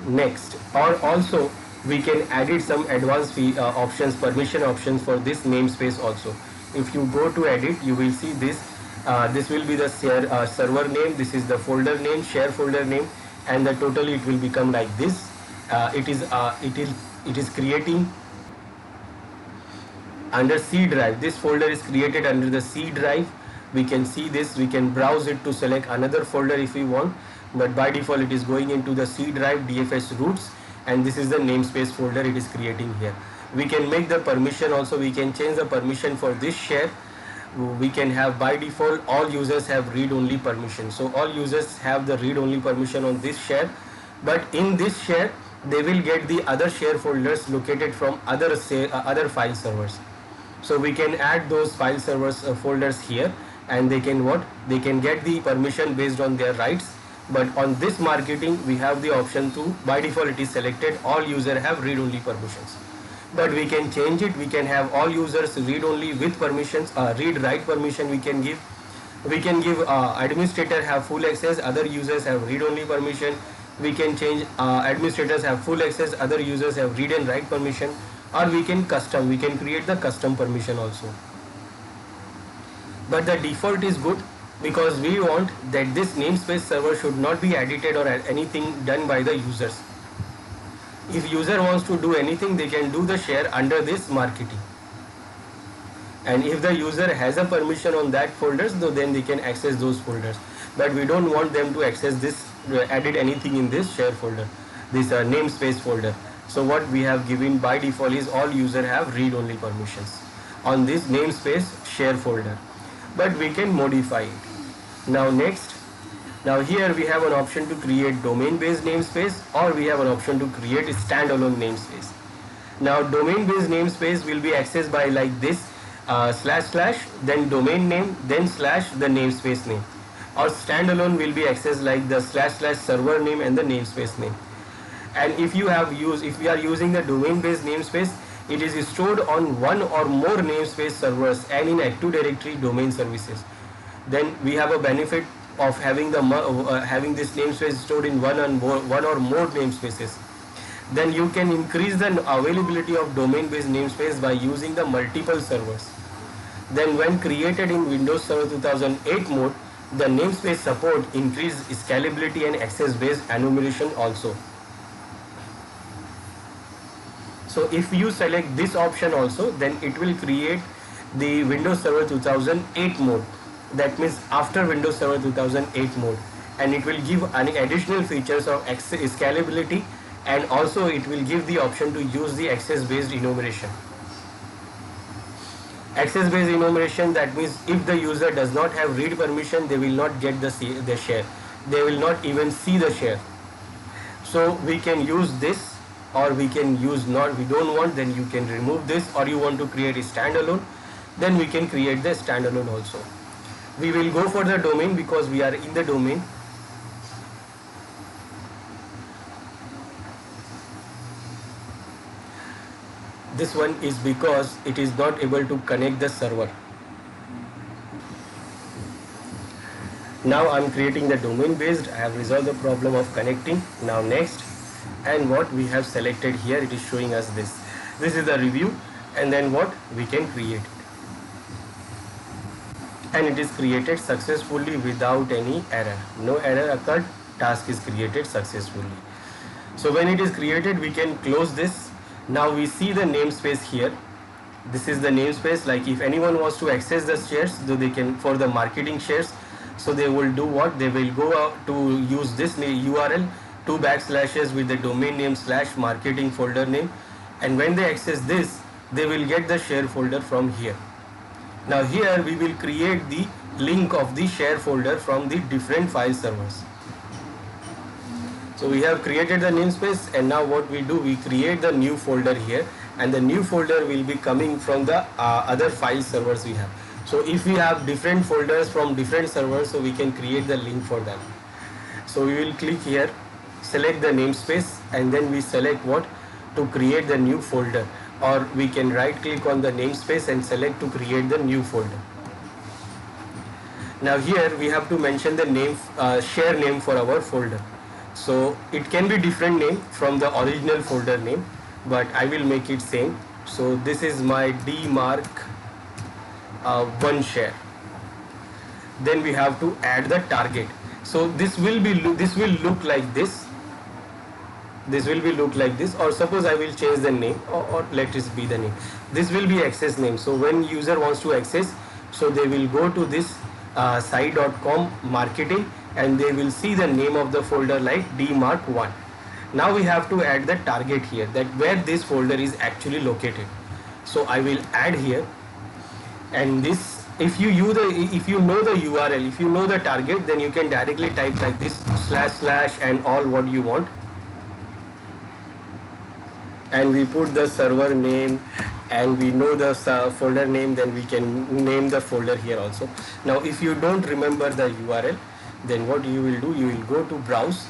Next, or also we can edit some advanced options, permission options for this namespace also. if you go to edit, you will see this. This will be the server name. This is the folder name, share folder name, and the totally it will become like this. It is creating under C drive. This folder is created under the C drive. We can see this. We can browse it to select another folder if we want, but by default it is going into the C drive DFS roots, and this is the namespace folder it is creating here. We can make the permission also. We can change the permission for this share. We can have by default all users have read-only permission. So all users have the read-only permission on this share, but in this share they will get the other share folders located from other file servers. So we can add those file servers folders here, and they can they can get the permission based on their rights. But on this marketing we have the option to, by default it is selected all user have read-only permissions, but we can change it. We can have all users read-only with permissions, read-write permission we can give. We can give administrator have full access, other users have read-only permission. We can change administrators have full access, other users have read and write permission, or we can create the custom permission also. But the default is good because we want that this namespace server should not be edited or anything done by the users. If user wants to do anything, they can do the share under this marketing, and if the user has a permission on that folders, then they can access those folders. But we don't want them to access this, edit anything in this share folder, this namespace folder. So what we have given by default is all user have read-only permissions on this namespace share folder, but we can modify it. Now here we have an option to create domain-based namespace, or we have an option to create a standalone namespace. Now domain-based namespace will be accessed by like this, // then domain name, then / the namespace name, or standalone will be accessed like the // server name and the namespace name. And if we are using the domain-based namespace, it is stored on one or more namespace servers and in Active Directory domain services. Then we have a benefit of having this namespace stored in one or more namespaces. Then you can increase the availability of domain-based namespace by using the multiple servers. Then when created in Windows Server 2008 mode, the namespace support increased scalability and access-based enumeration also. So if you select this option also, then it will create the Windows Server 2008 mode. That means after Windows Server 2008 mode, and it will give any additional features of scalability, and also it will give the option to use the access-based enumeration. Access-based enumeration, that means if the user does not have read permission, they will not get the share. They will not even see the share. So we can use this, or we can use not. We don't want, then you can remove this, or you want to create a standalone, then we can create the standalone also. We will go for the domain because we are in the domain. This one is because it is not able to connect the server. Now I am creating the domain based. I have resolved the problem of connecting. Now next, and what we have selected here, it is showing us this. This is the review, and then what we can create it. And it is created successfully without any error. No error occurred. Task is created successfully. So when it is created, we can close this. Now we see the namespace here. This is the namespace. Like if anyone wants to access the shares, so they can, for the marketing shares, so they will do what? They will go out to use this URL, 2 backslashes with the domain name / marketing folder name, and when they access this, they will get the share folder from here. Now here we will create the link of the share folder from the different file servers. So we have created the namespace, and now what we do, we create the new folder here, and the new folder will be coming from the other file servers we have. So if we have different folders from different servers, so we can create the link for them. So we will click here, select the namespace, and then we select what? To create the new folder, or we can right click on the namespace and select to create the new folder. Now here we have to mention the name, share name for our folder. So it can be different name from the original folder name, but I will make it same. So this is my DMark one share. Then we have to add the target. So this will look like this. This will be look like this, or suppose I will change the name, or let it be the name. This will be access name. So when user wants to access, so they will go to this site.com marketing, and they will see the name of the folder like dmark1. Now we have to add the target here, that where this folder is actually located. So I will add here, and this, if you know the URL, if you know the target, then you can directly type like this / and all what you want, and we put the server name, and we know the folder name, then we can name the folder here also. Now if you don't remember the URL, then what you will do, you will go to browse,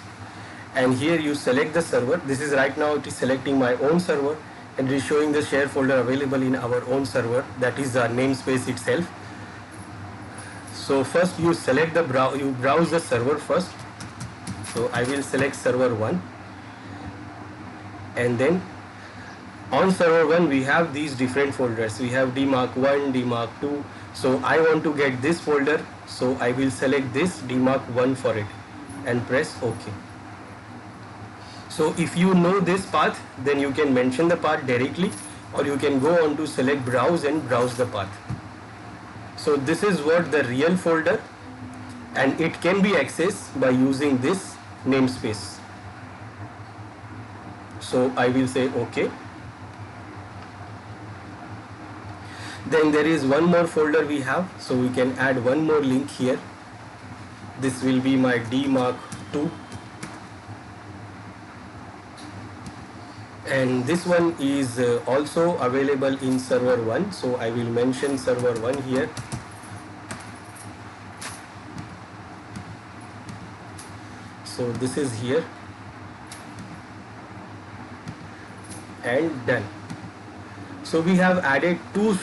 and here you select the server. This is right now it is selecting my own server, and it is showing the share folder available in our own server, that is the namespace itself. So first you select the you browse the server first. So I will select server 1, and then on server 1 we have these different folders. We have dmark1, dmark2. So I want to get this folder, so I will select this dmark1 for it and press OK. So if you know this path, then you can mention the path directly, or you can go on to select browse and browse the path. So this is what the real folder, and it can be accessed by using this namespace. So I will say OK. Then there is one more folder we have, so we can add one more link here. This will be my dmark2, and this one is also available in server 1, so I will mention server 1 here. So this is here, and done. So we have added two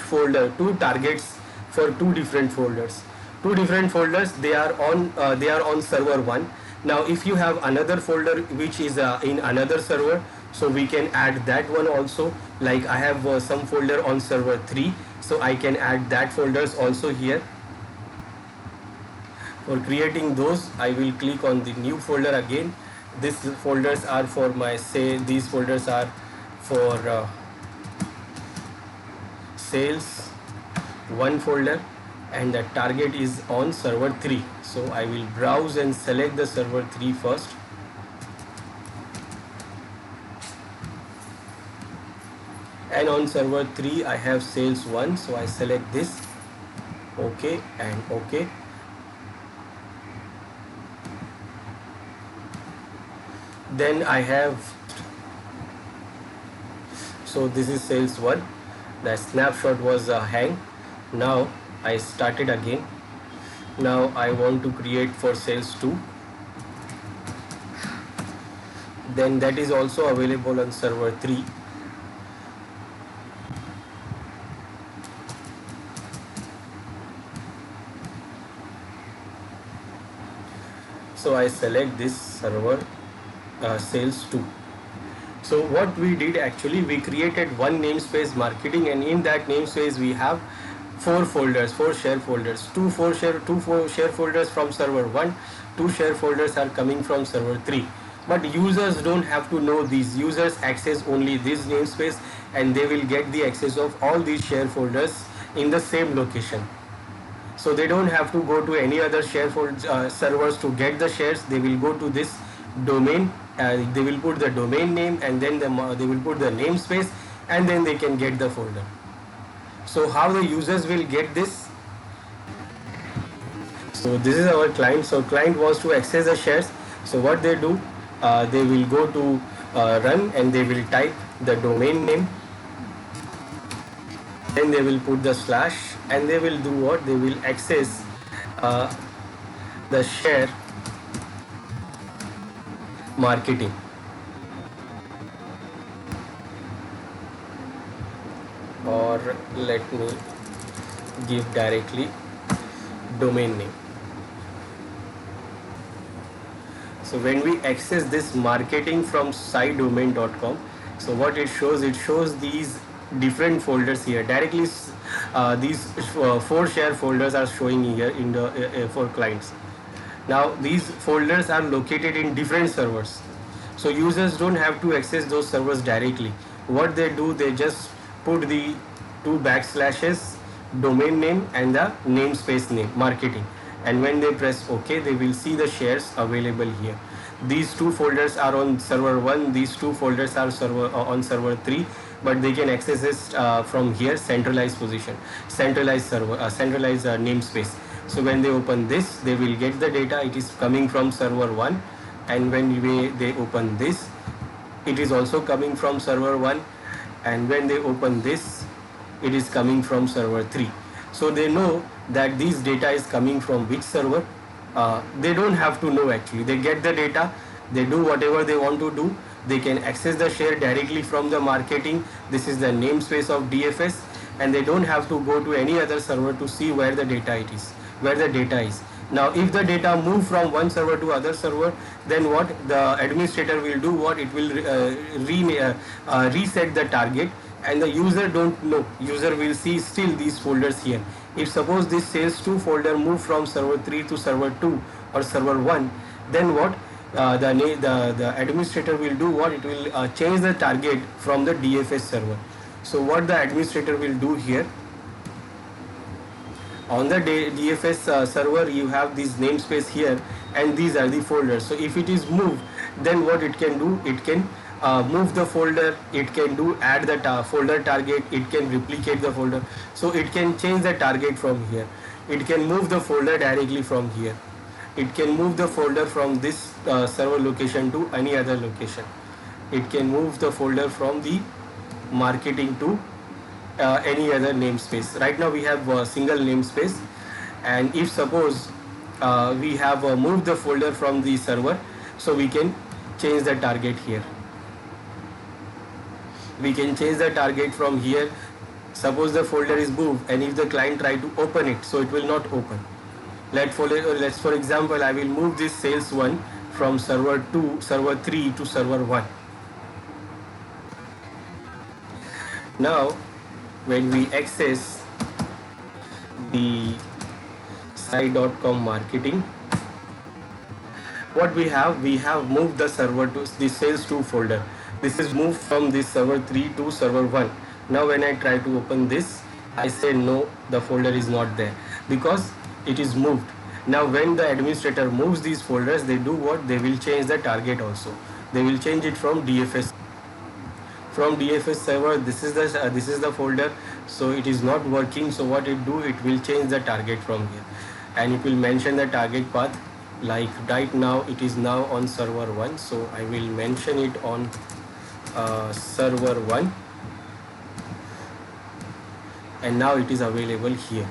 targets for two different folders. They are on server 1. Now if you have another folder which is in another server, so we can add that one also. Like I have some folder on server 3, so I can add that folders also here. For creating those, I will click on the new folder again. These folders are for these folders are for sales 1 folder, and the target is on server 3. So I will browse and select the server 3 first. And on server 3 I have sales 1, so I select this, OK and OK. Then I have, so this is sales 1. The snapshot was hang. Now I started again. Now I want to create for sales 2. Then that is also available on server 3. So I select this server sales 2. So what we did, actually we created one namespace marketing, and in that namespace we have 4 share folders. Two share folders from server 1, 2 share folders are coming from server 3. But users don't have to know these. Users access only this namespace, and they will get the access of all these share folders in the same location. So they don't have to go to any other servers to get the shares. They will go to this domain, they will put the domain name, and then they will put the namespace, and then they can get the folder. So how the users will get this? So this is our client. So client wants to access the shares. So what they do, they will go to run, and they will type the domain name. Then they will put the /, and they will do what? They will access the share marketing. Or let me give directly domain name. So when we access this marketing from sitedomain.com, so what it shows these different folders here. Directly these 4 share folders are showing here in the for clients. Now these folders are located in different servers, so users don't have to access those servers directly. What they do, they just put the 2 backslashes, domain name and the namespace name, marketing, and when they press OK, they will see the shares available here. These 2 folders are on server 1, these 2 folders are on server 3, but they can access this from here, centralized position, centralized server, centralized namespace. So when they open this, they will get the data. It is coming from server 1, and when they open this, it is also coming from server 1, and when they open this, it is coming from server 3. So they know that this data is coming from which server. They don't have to know actually. They get the data, they do whatever they want to do. They can access the share directly from the marketing. This is the namespace of DFS, and they don't have to go to any other server to see where the data it is, where the data is. Now, if the data move from one server to other server, then what the administrator will do? What it will reset the target, and the user don't know. User will see still these folders here. If suppose this sales 2 folder move from server 3 to server 2 or server 1, then what? The administrator will do what? It will change the target from the DFS server. So what the administrator will do here? On the DFS server, you have this namespace here, and these are the folders. So if it is moved, then what it can do? It can move the folder, it can do add the folder target, it can replicate the folder. So it can change the target from here. It can move the folder directly from here. It can move the folder from this server location to any other location. It can move the folder from the marketing to any other namespace. Right now we have a single namespace, and if suppose we have moved the folder from the server, so we can change the target here. We can change the target from here. Suppose the folder is moved, and if the client try to open it, so it will not open. Let's for example, I will move this sales 1 from server 3 to server 1. Now when we access the site.com marketing, what we have moved the server to the sales 2 folder. This is moved from this server 3 to server 1. Now when I try to open this, I say no, the folder is not there because it is moved. Now when the administrator moves these folders, they do what? They will change the target also. They will change it from DFS. From DFS server, this is the folder, so it is not working. So what it do? It will change the target from here, and it will mention the target path. Like right now, it is now on server 1, so I will mention it on server 1, and now it is available here.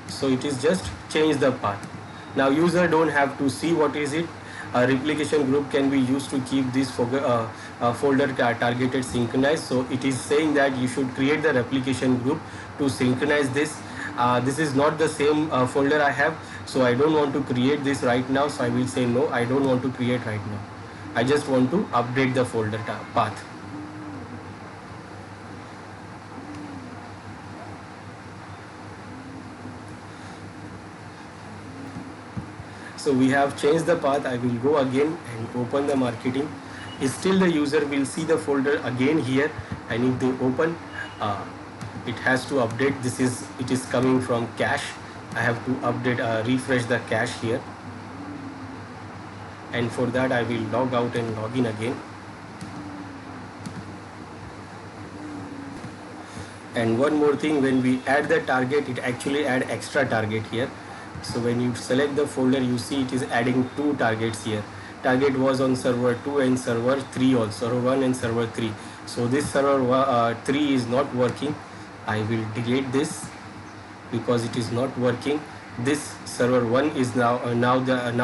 So it is just change the path. Now user don't have to see what is it. A replication group can be used to keep this folder targeted synchronized. So it is saying that you should create the replication group to synchronize this. This is not the same folder I have, so I don't want to create this right now. So I will say no, I don't want to create right now. I just want to update the folder path. So we have changed the path. I will go again and open the marketing. Still the user will see the folder again here, and if they open, it has to update. It is coming from cache. I have to update, refresh the cache here, and for that I will log out and log in again. And one more thing, when we add the target, it actually add extra target here. So when you select the folder, you see it is adding 2 targets here. Target was on server 2 and server 3 also, server 1 and server 3. So this server 3 is not working. I will delete this because it is not working. This server 1 is now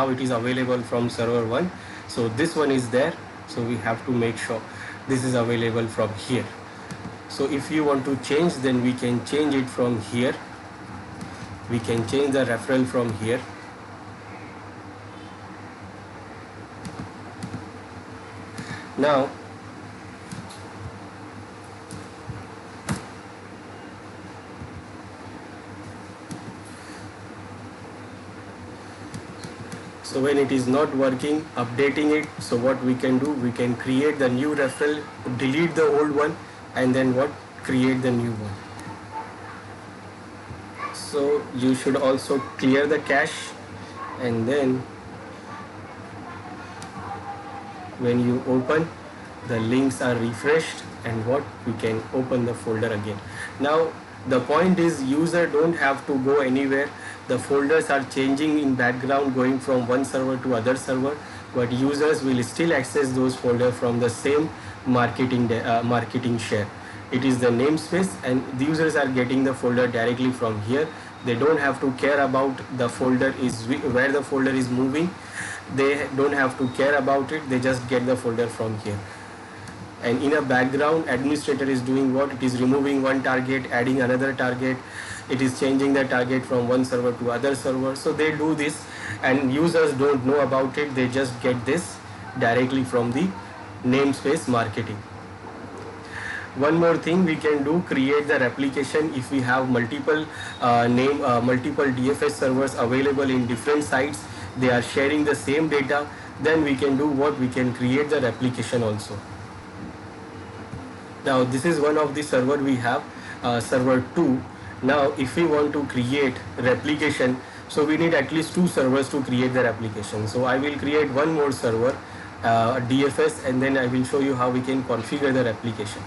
it is available from server 1. So this one is there. So we have to make sure this is available from here. So if you want to change, then we can change it from here. We can change the referral from here. Now So when it is not working, updating it, so what we can do, we can create the new referral, delete the old one, and then what, create the new one. So you should also clear the cache, and then when you open, the links are refreshed, and what, we can open the folder again. Now the point is, user don't have to go anywhere. The folders are changing in background, going from one server to other server, but users will still access those folders from the same marketing share. It is the namespace, and the users are getting the folder directly from here. They don't have to care about the folder is where the folder is moving. They don't have to care about it. They just get the folder from here. And in a background, administrator is doing what? It is removing one target, adding another target. It is changing the target from one server to other server. So they do this, and users don't know about it. They just get this directly from the namespace marketing. One more thing we can do, create the replication. If we have multiple multiple DFS servers available in different sites, they are sharing the same data, then we can do what? We can create the replication also. Now this is one of the server we have, server 2. Now if we want to create replication, so we need at least 2 servers to create the replication. So I will create one more server, DFS, and then I will show you how we can configure the replication.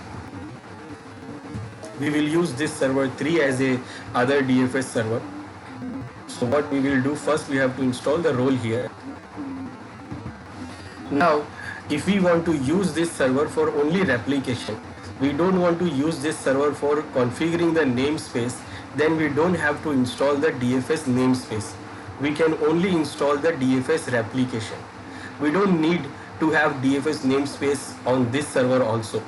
We will use this server 3 as a other DFS server. So what we will do, first we have to install the role here. Now if we want to use this server for only replication, we don't want to use this server for configuring the namespace, then we don't have to install the DFS namespace. We can only install the DFS replication. We don't need to have DFS namespace on this server also.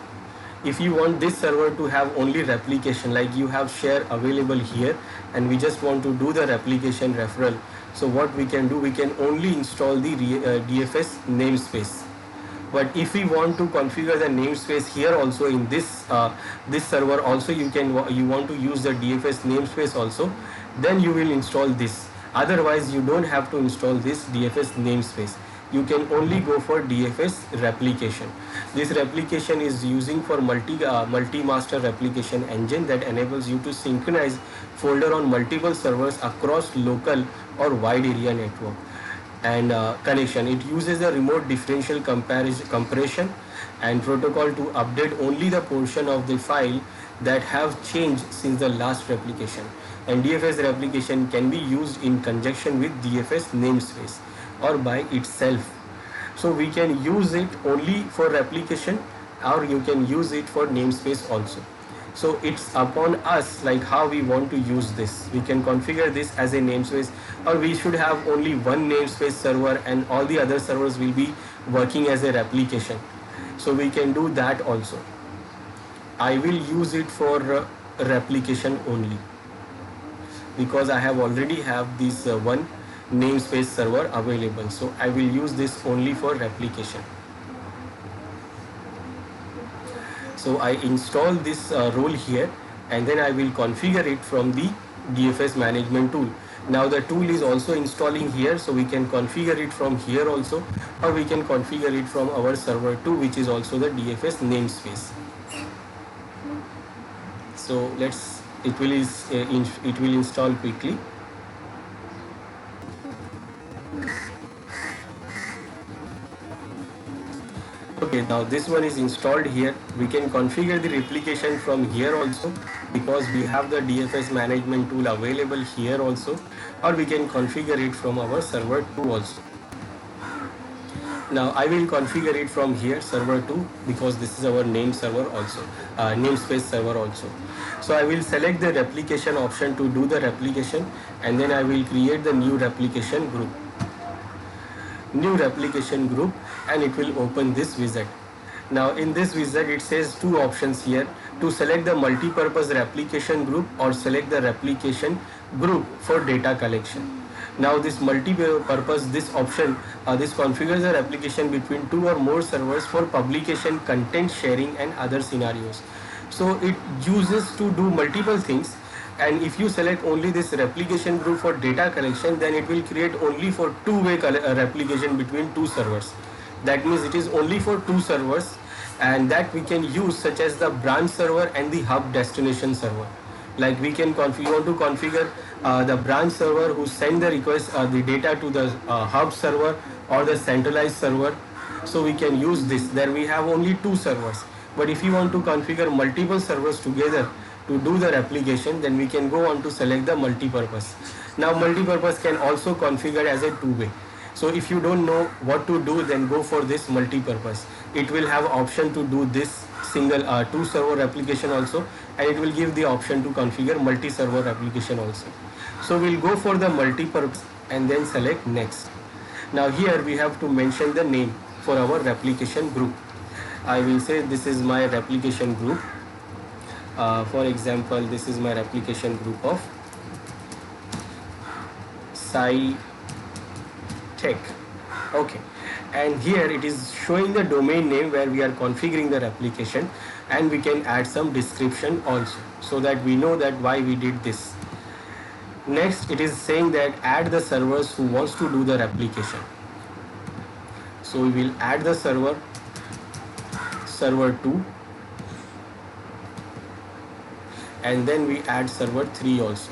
If you want this server to have only replication, like you have share available here, and we just want to do the replication referral, so what we can do, we can only install the DFS namespace. But if we want to configure the namespace here also in this this server also, you want to use the DFS namespace also, then you will install this. Otherwise you don't have to install this DFS namespace. You can only go for DFS replication. This replication is using for multi-master replication engine that enables you to synchronize folder on multiple servers across local or wide area network and connection. It uses a remote differential compression and protocol to update only the portion of the file that have changed since the last replication. And DFS replication can be used in conjunction with DFS namespace or by itself. So we can use it only for replication, or you can use it for namespace also. So it's upon us like how we want to use this. We can configure this as a namespace, or we should have only one namespace server and all the other servers will be working as a replication. So we can do that also. I will use it for replication only because I have already have this one namespace server available. So I will use this only for replication. So I install this role here, and then I will configure it from the DFS management tool. Now the tool is also installing here, so we can configure it from here also, or we can configure it from our server 2, which is also the DFS namespace. So it will install quickly. Okay, now this one is installed here. We can configure the replication from here also because we have the DFS management tool available here also, or we can configure it from our server 2 also. Now I will configure it from here, server 2, because this is our namespace server also. So I will select the replication option to do the replication, and then I will create the new replication group. And it will open this wizard. Now in this wizard it says 2 options here, to select the multi-purpose replication group or select the replication group for data collection. Now this multi-purpose, this option, this configures the replication between 2 or more servers for publication, content sharing and other scenarios. So it uses to do multiple things. And if you select only this replication group for data collection, then it will create only for two-way replication between two servers. That means it is only for two servers, and that we can use, such as the branch server and the hub destination server. Like we can you want to configure the branch server who send the request the data to the hub server or the centralized server, so we can use this. There we have only two servers, but if you want to configure multiple servers together to do the replication, then we can go on to select the multi-purpose. Now multi-purpose can also configure as a two-way. So if you don't know what to do, then go for this multi-purpose. It will have option to do this single two server application also, and it will give the option to configure multi-server application also. So we'll go for the multi-purpose and then select next. Now here we have to mention the name for our replication group. I will say this is my replication group. For example, this is my replication group of SciTech. Okay, and here it is showing the domain name where we are configuring the replication, and we can add some description also so that we know that why we did this. Next, it is saying that add the servers who wants to do the replication. So we will add the server 2, and then we add server 3 also.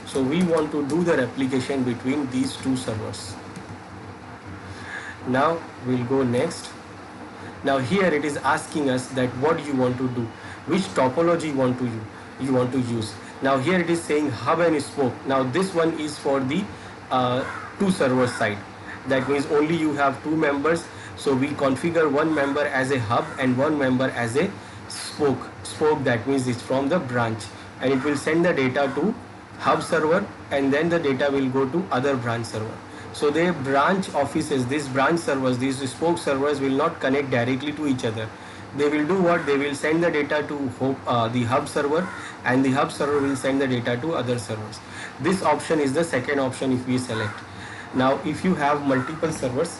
So we want to do the replication between these two servers. Now we'll go next. Now here it is asking us that what you want to do, which topology you want to use. Now here it is saying hub and spoke. Now this one is for the two server side. That means only you have two members. So we configure one member as a hub and one member as a spoke. Spoke, that means it's from the branch, and it will send the data to hub server, and then the data will go to other branch server. So the branch offices, these branch servers, these spoke servers will not connect directly to each other. They will do what? They will send the data to the hub server, and the hub server will send the data to other servers. This option is the second option if we select. Now if you have multiple servers,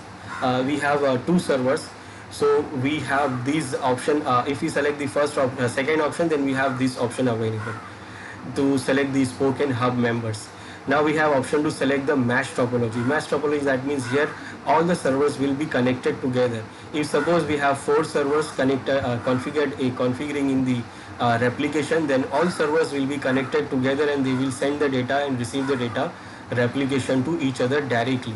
we have two servers, so we have these option. If we select the second option, then we have this option available to select the spoke and hub members. Now we have option to select the mesh topology. Mesh topology, that means here all the servers will be connected together. If suppose we have 4 servers configuring in the replication, then all servers will be connected together, and they will send the data and receive the data replication to each other directly.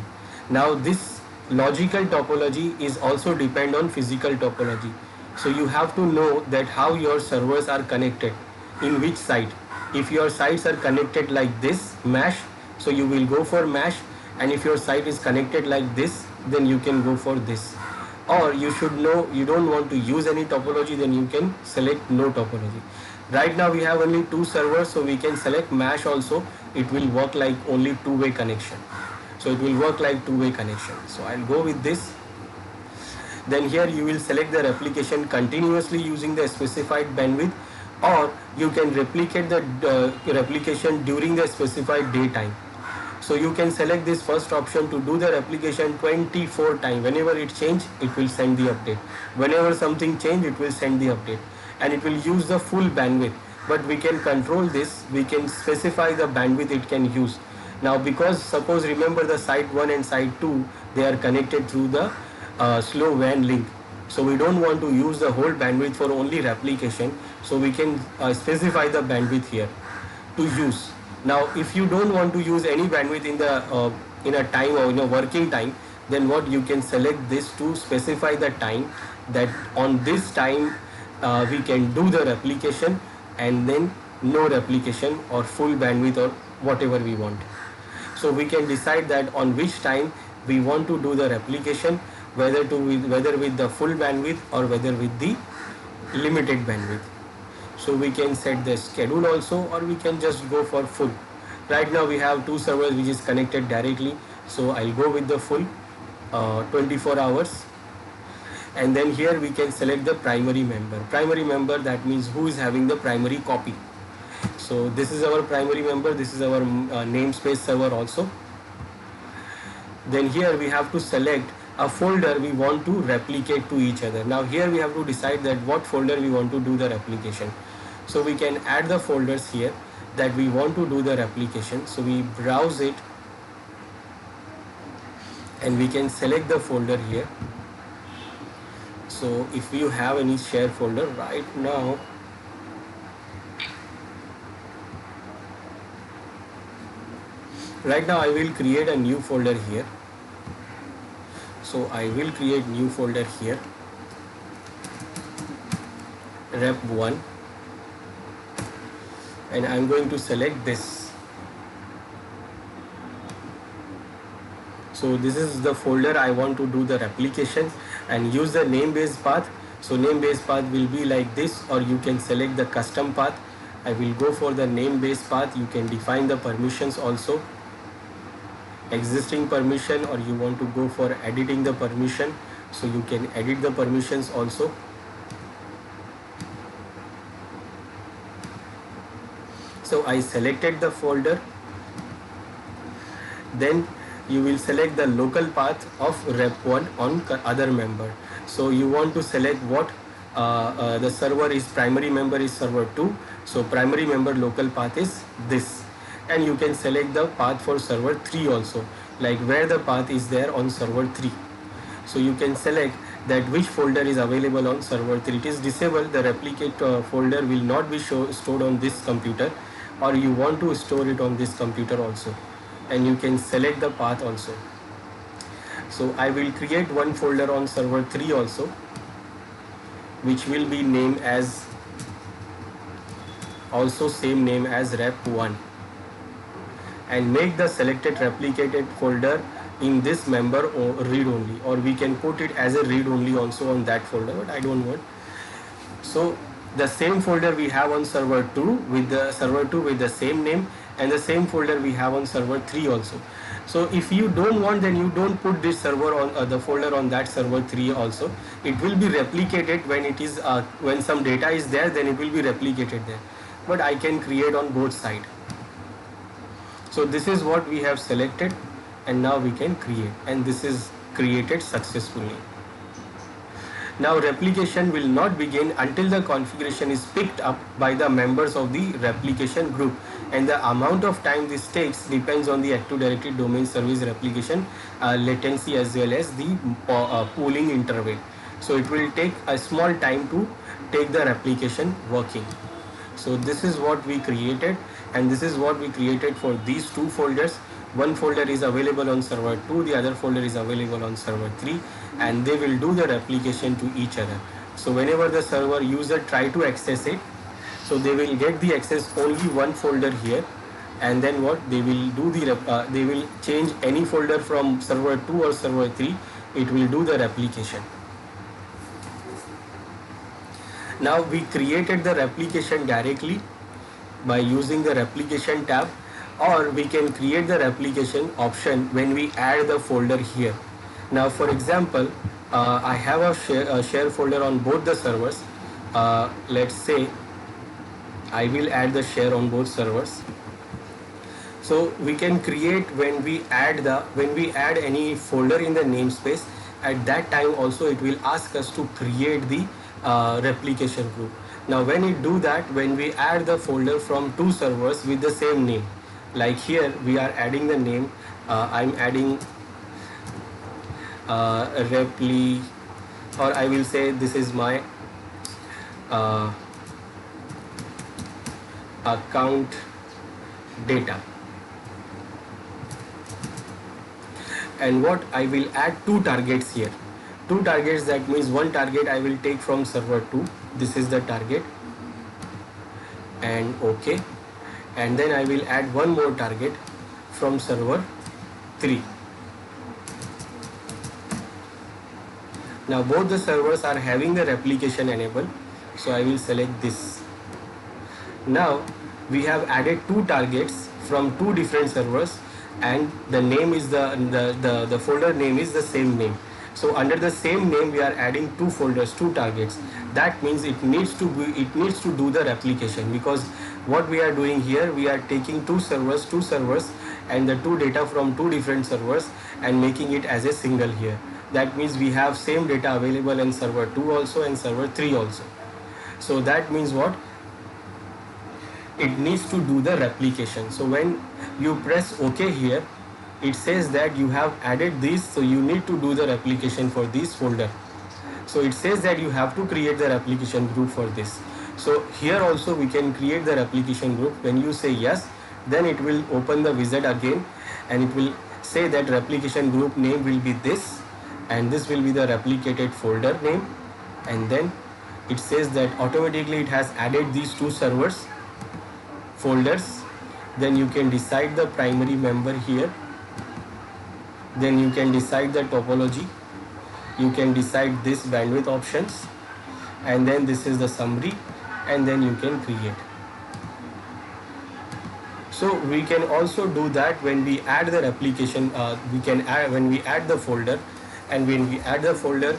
Now this logical topology is also depend on physical topology. So you have to know that how your servers are connected, in which site. If your sites are connected like this, mesh, so you will go for mesh, and if your site is connected like this, then you can go for this. Or you should know you don't want to use any topology, then you can select no topology. Right now we have only 2 servers, so we can select mesh also. It will work like only two-way connection. So it will work like two-way connection. So I'll go with this. Then here you will select the replication continuously using the specified bandwidth, or you can replicate the replication during the specified daytime. So you can select this first option to do the replication 24 times. Whenever it changes, it will send the update. Whenever something changes, it will send the update, and it will use the full bandwidth. But we can control this. We can specify the bandwidth it can use. Now because suppose remember the site 1 and site 2, they are connected through the slow WAN link. So we don't want to use the whole bandwidth for only replication. So we can specify the bandwidth here to use. Now if you don't want to use any bandwidth in a time or in a working time, then what you can select this to specify the time, that on this time we can do the replication, and then no replication or full bandwidth or whatever we want. So we can decide that on which time we want to do the replication, whether with the full bandwidth or whether with the limited bandwidth. So we can set the schedule also, or we can just go for full. Right now we have 2 servers which is connected directly, so I'll go with the full 24 hours. And then here we can select the primary member. Primary member, that means who is having the primary copy. So this is our primary member, this is our namespace server also. Then here we have to select a folder we want to replicate to each other. Now here we have to decide that what folder we want to do the replication. So we can add the folders here that we want to do the replication. So we browse it and we can select the folder here. So if you have any share folder right now, I will create a new folder here. So I will create new folder here, rep1, and I'm going to select this. So this is the folder I want to do the replication and use the name base path. So name base path will be like this, or you can select the custom path. I will go for the name base path. You can define the permissions also, existing permission, or you want to go for editing the permission, so you can edit the permissions also. So I selected the folder. Then you will select the local path of rep1 on other member. So you want to select what the server is, primary member is server 2. So primary member local path is this, and you can select the path for server 3 also, like where the path is there on server 3. So you can select that which folder is available on server 3. It is disabled, the replicate folder will not be stored on this computer, or you want to store it on this computer also, and you can select the path also. So I will create one folder on server 3 also, which will be named as also same name as rep1, and make the selected replicated folder in this member or read only, or we can put it as a read only also on that folder, but I don't want. So the same folder we have on server 2 with the same name, and the same folder we have on server 3 also. So if you don't want, then you don't put this server on the folder on that server 3 also. It will be replicated when it is when some data is there, then it will be replicated there, but I can create on both sides. So this is what we have selected, and now we can create, and this is created successfully. Now replication will not begin until the configuration is picked up by the members of the replication group, and the amount of time this takes depends on the Active Directory domain service replication latency as well as the pooling interval. So it will take a small time to take the replication working. So this is what we created, and this is what we created for these two folders. One folder is available on server 2, the other folder is available on server 3, and they will do the replication to each other. So whenever the server user try to access it, so they will get the access only one folder here, and then what they will do, they will change any folder from server 2 or server 3, it will do the replication. Now we created the replication directly by using the replication tab, or we can create the replication option when we add the folder here. Now for example, I have a share folder on both the servers. Let's say I will add the share on both servers. So we can create when we add any folder in the namespace, at that time also it will ask us to create the replication group. Now when it do that, when we add the folder from two servers with the same name, like here we are adding the name, I'm adding repli, or I will say this is my account data, and what I will add two targets here. Two targets, that means one target I will take from server 2, this is the target, and OK, and then I will add one more target from server 3. Now both the servers are having the replication enabled, so I will select this. Now we have added two targets from two different servers, and the name is the folder name is the same name. So under the same name we are adding two folders, two targets. That means it needs to do the replication, because what we are doing here, we are taking two servers and the two data from two different servers and making it as a single here. That means we have same data available in server 2 also and server 3 also. So that means what? it needs to do the replication. So when you press OK here, it says that you have added this, so you need to do the replication for this folder. So it says that you have to create the replication group for this. So here also we can create the replication group. When you say yes, then it will open the wizard again and it will say that replication group name will be this, and this will be the replicated folder name, and then it says that automatically it has added these two servers folders. Then you can decide the primary member here, then you can decide the topology, you can decide this bandwidth options, and then this is the summary, and then you can create. So we can also do that when we add the replication. We can add when we add the folder, and when we add the folder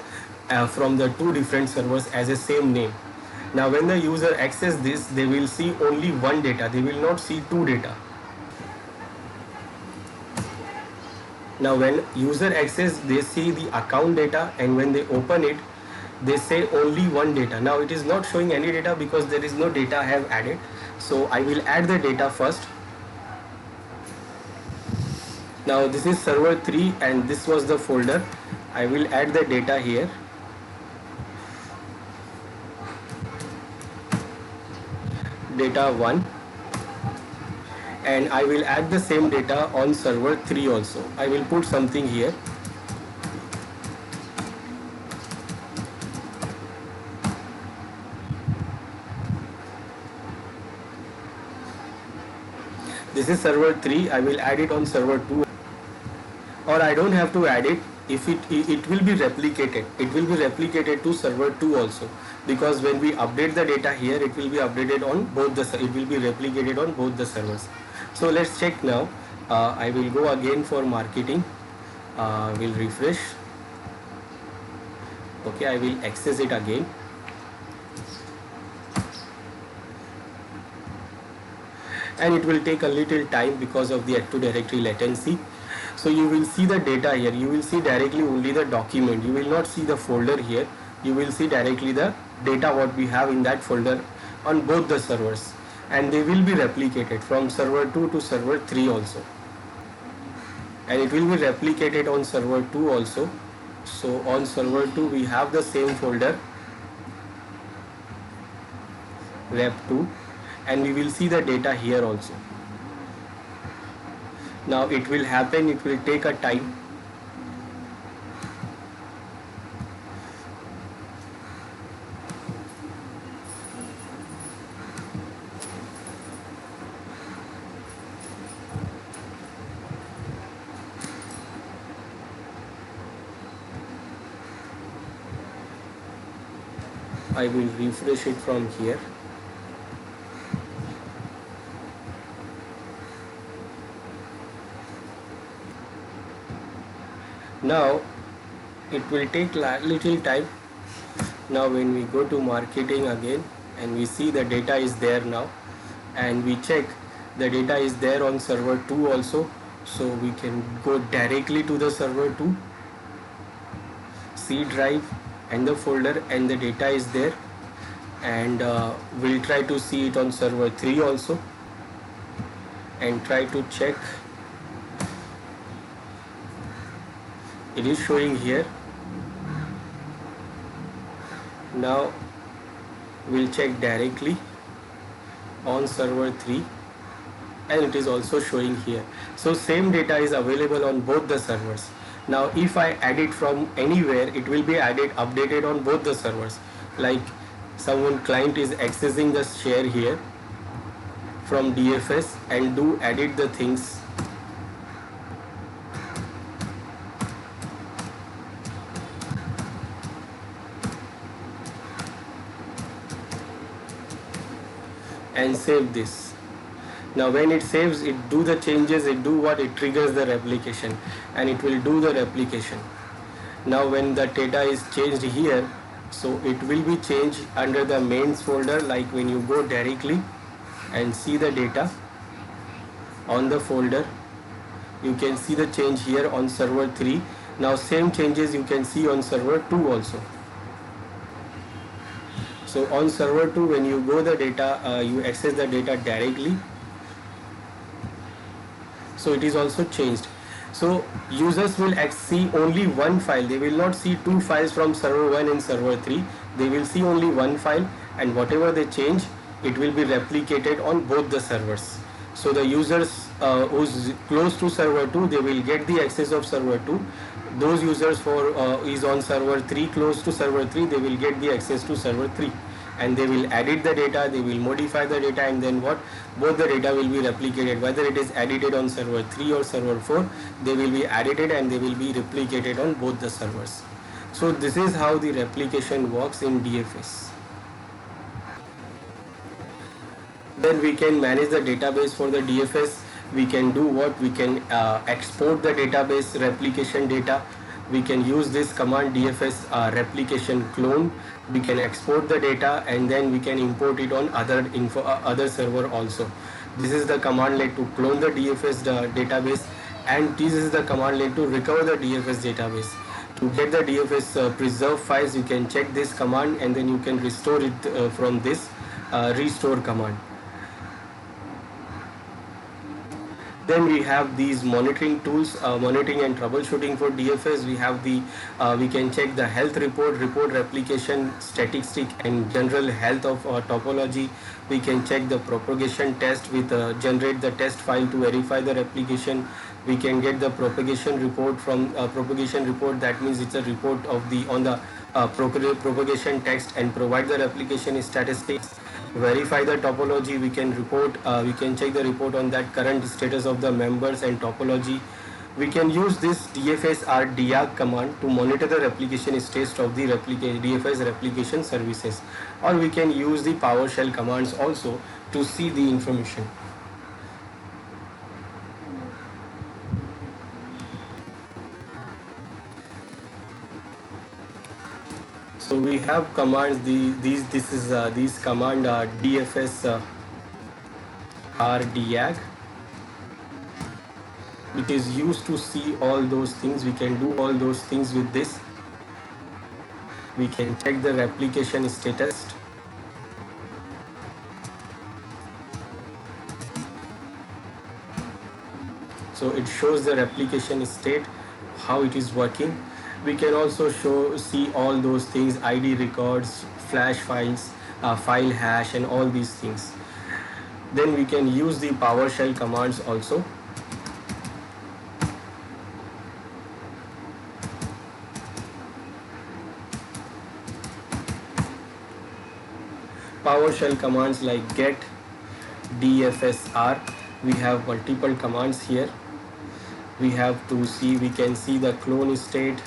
from the two different servers as a same name. Now when the user access this, they will see only one data, they will not see two data. Now when user access, they see the account data, and when they open it, they say only one data. Now it is not showing any data because there is no data I have added. So I will add the data first. Now this is server 3 and this was the folder. I will add the data here. Data 1, and I will add the same data on server 3 also. I will put something here. This is server 3, I will add it on server 2, or I don't have to add it. If it will be replicated, it will be replicated to server 2 also, because when we update the data here, it will be updated on both the, it will be replicated on both the servers. So let's check now. I will go again for marketing, will refresh. Okay, I will access it again. And it will take a little time because of the Active Directory latency. So you will see the data here, you will see directly only the document, you will not see the folder here, you will see directly the data what we have in that folder on both the servers, and they will be replicated from server 2 to server 3 also, and it will be replicated on server 2 also. So on server 2 we have the same folder rep2, and we will see the data here also. Now it will happen, it will take a time. I will refresh it from here. Now it will take little time. Now when we go to marketing again and we see the data is there now, and we check the data is there on server 2 also, so we can go directly to the server 2, C drive and the folder, and the data is there, and we'll try to see it on server 3 also and try to check. It is showing here. Now we'll check directly on server 3, and it is also showing here. So same data is available on both the servers. Now if I add it from anywhere, it will be added, updated on both the servers. Like someone client is accessing the share here from DFS and do edit the things. And save this. Now when it saves, it do the changes, it do what? It triggers the replication, and it will do the replication. Now when the data is changed here, so it will be changed under the mains folder. Like when you go directly and see the data on the folder, you can see the change here on server 3. Now same changes you can see on server 2 also. So on server 2, when you go the data, you access the data directly. So it is also changed. So users will see only one file. They will not see two files from server 1 and server 3. They will see only one file, and whatever they change, it will be replicated on both the servers. So the users who's close to server 2, they will get the access of server 2. Those users for is on server 3, close to server 3, they will get the access to server 3, and they will edit the data, they will modify the data, and then what, both the data will be replicated, whether it is edited on server 3 or server 4, they will be edited and they will be replicated on both the servers. So this is how the replication works in DFS. Then we can manage the database for the DFS. We can do what, we can export the database replication data. We can use this command DFS replication clone. We can export the data and then we can import it on other server also. This is the command line to clone the DFS database, and this is the command line to recover the DFS database. To get the DFS preserved files, you can check this command and then you can restore it from this restore command. Then we have these monitoring tools, monitoring and troubleshooting for DFS. We have the, we can check the health report, report replication, statistic, and general health of topology. We can check the propagation test with generate the test file to verify the replication. We can get the propagation report from propagation report. That means it's a report of the on the propagation text and provide the replication statistics. Verify the topology, we can report, we can check the report on that current status of the members and topology. We can use this DFS RDIAG command to monitor the replication state of the DFS replication services, or we can use the PowerShell commands also to see the information. So we have commands. These command DFS RDIAG. It is used to see all those things. We can do all those things with this. We can check the replication status. So it shows the replication state, how it is working. We can also see all those things, ID records, flash files, file hash, and all these things. Then we can use the PowerShell commands also. PowerShell commands like get, DFSR. We have multiple commands here. We have to see, we can see the clone state,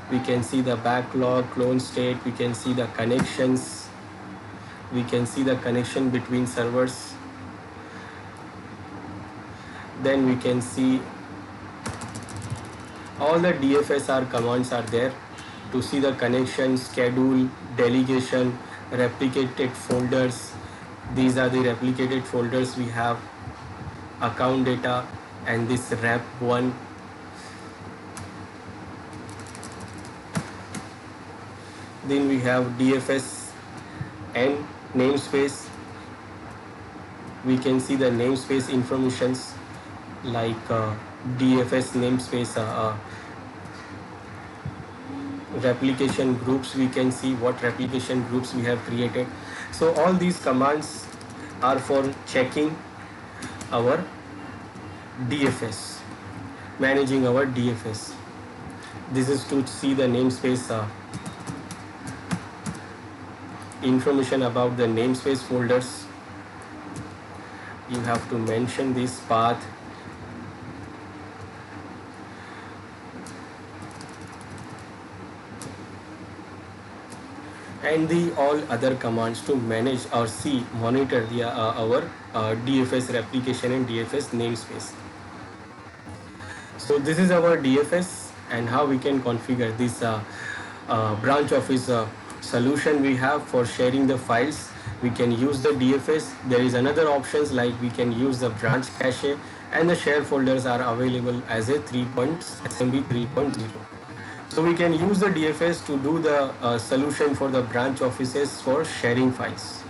we can see the backlog clone state, we can see the connections, we can see the connection between servers. Then we can see all the DFSR commands are there to see the connection, schedule, delegation, replicated folders. These are the replicated folders. We have account data and this rep1. Then we have DFS and namespace. We can see the namespace informations like DFS namespace, replication groups. We can see what replication groups we have created. So all these commands are for checking our DFS, managing our DFS. This is to see the namespace information about the namespace folders. You have to mention this path. And the all other commands to manage or see, monitor the our DFS replication and DFS namespace. So this is our DFS and how we can configure this branch office solution we have for sharing the files. We can use the DFS. There is another options like we can use the branch cache, and the share folders are available as a SMB 3.0. So we can use the DFS to do the solution for the branch offices for sharing files.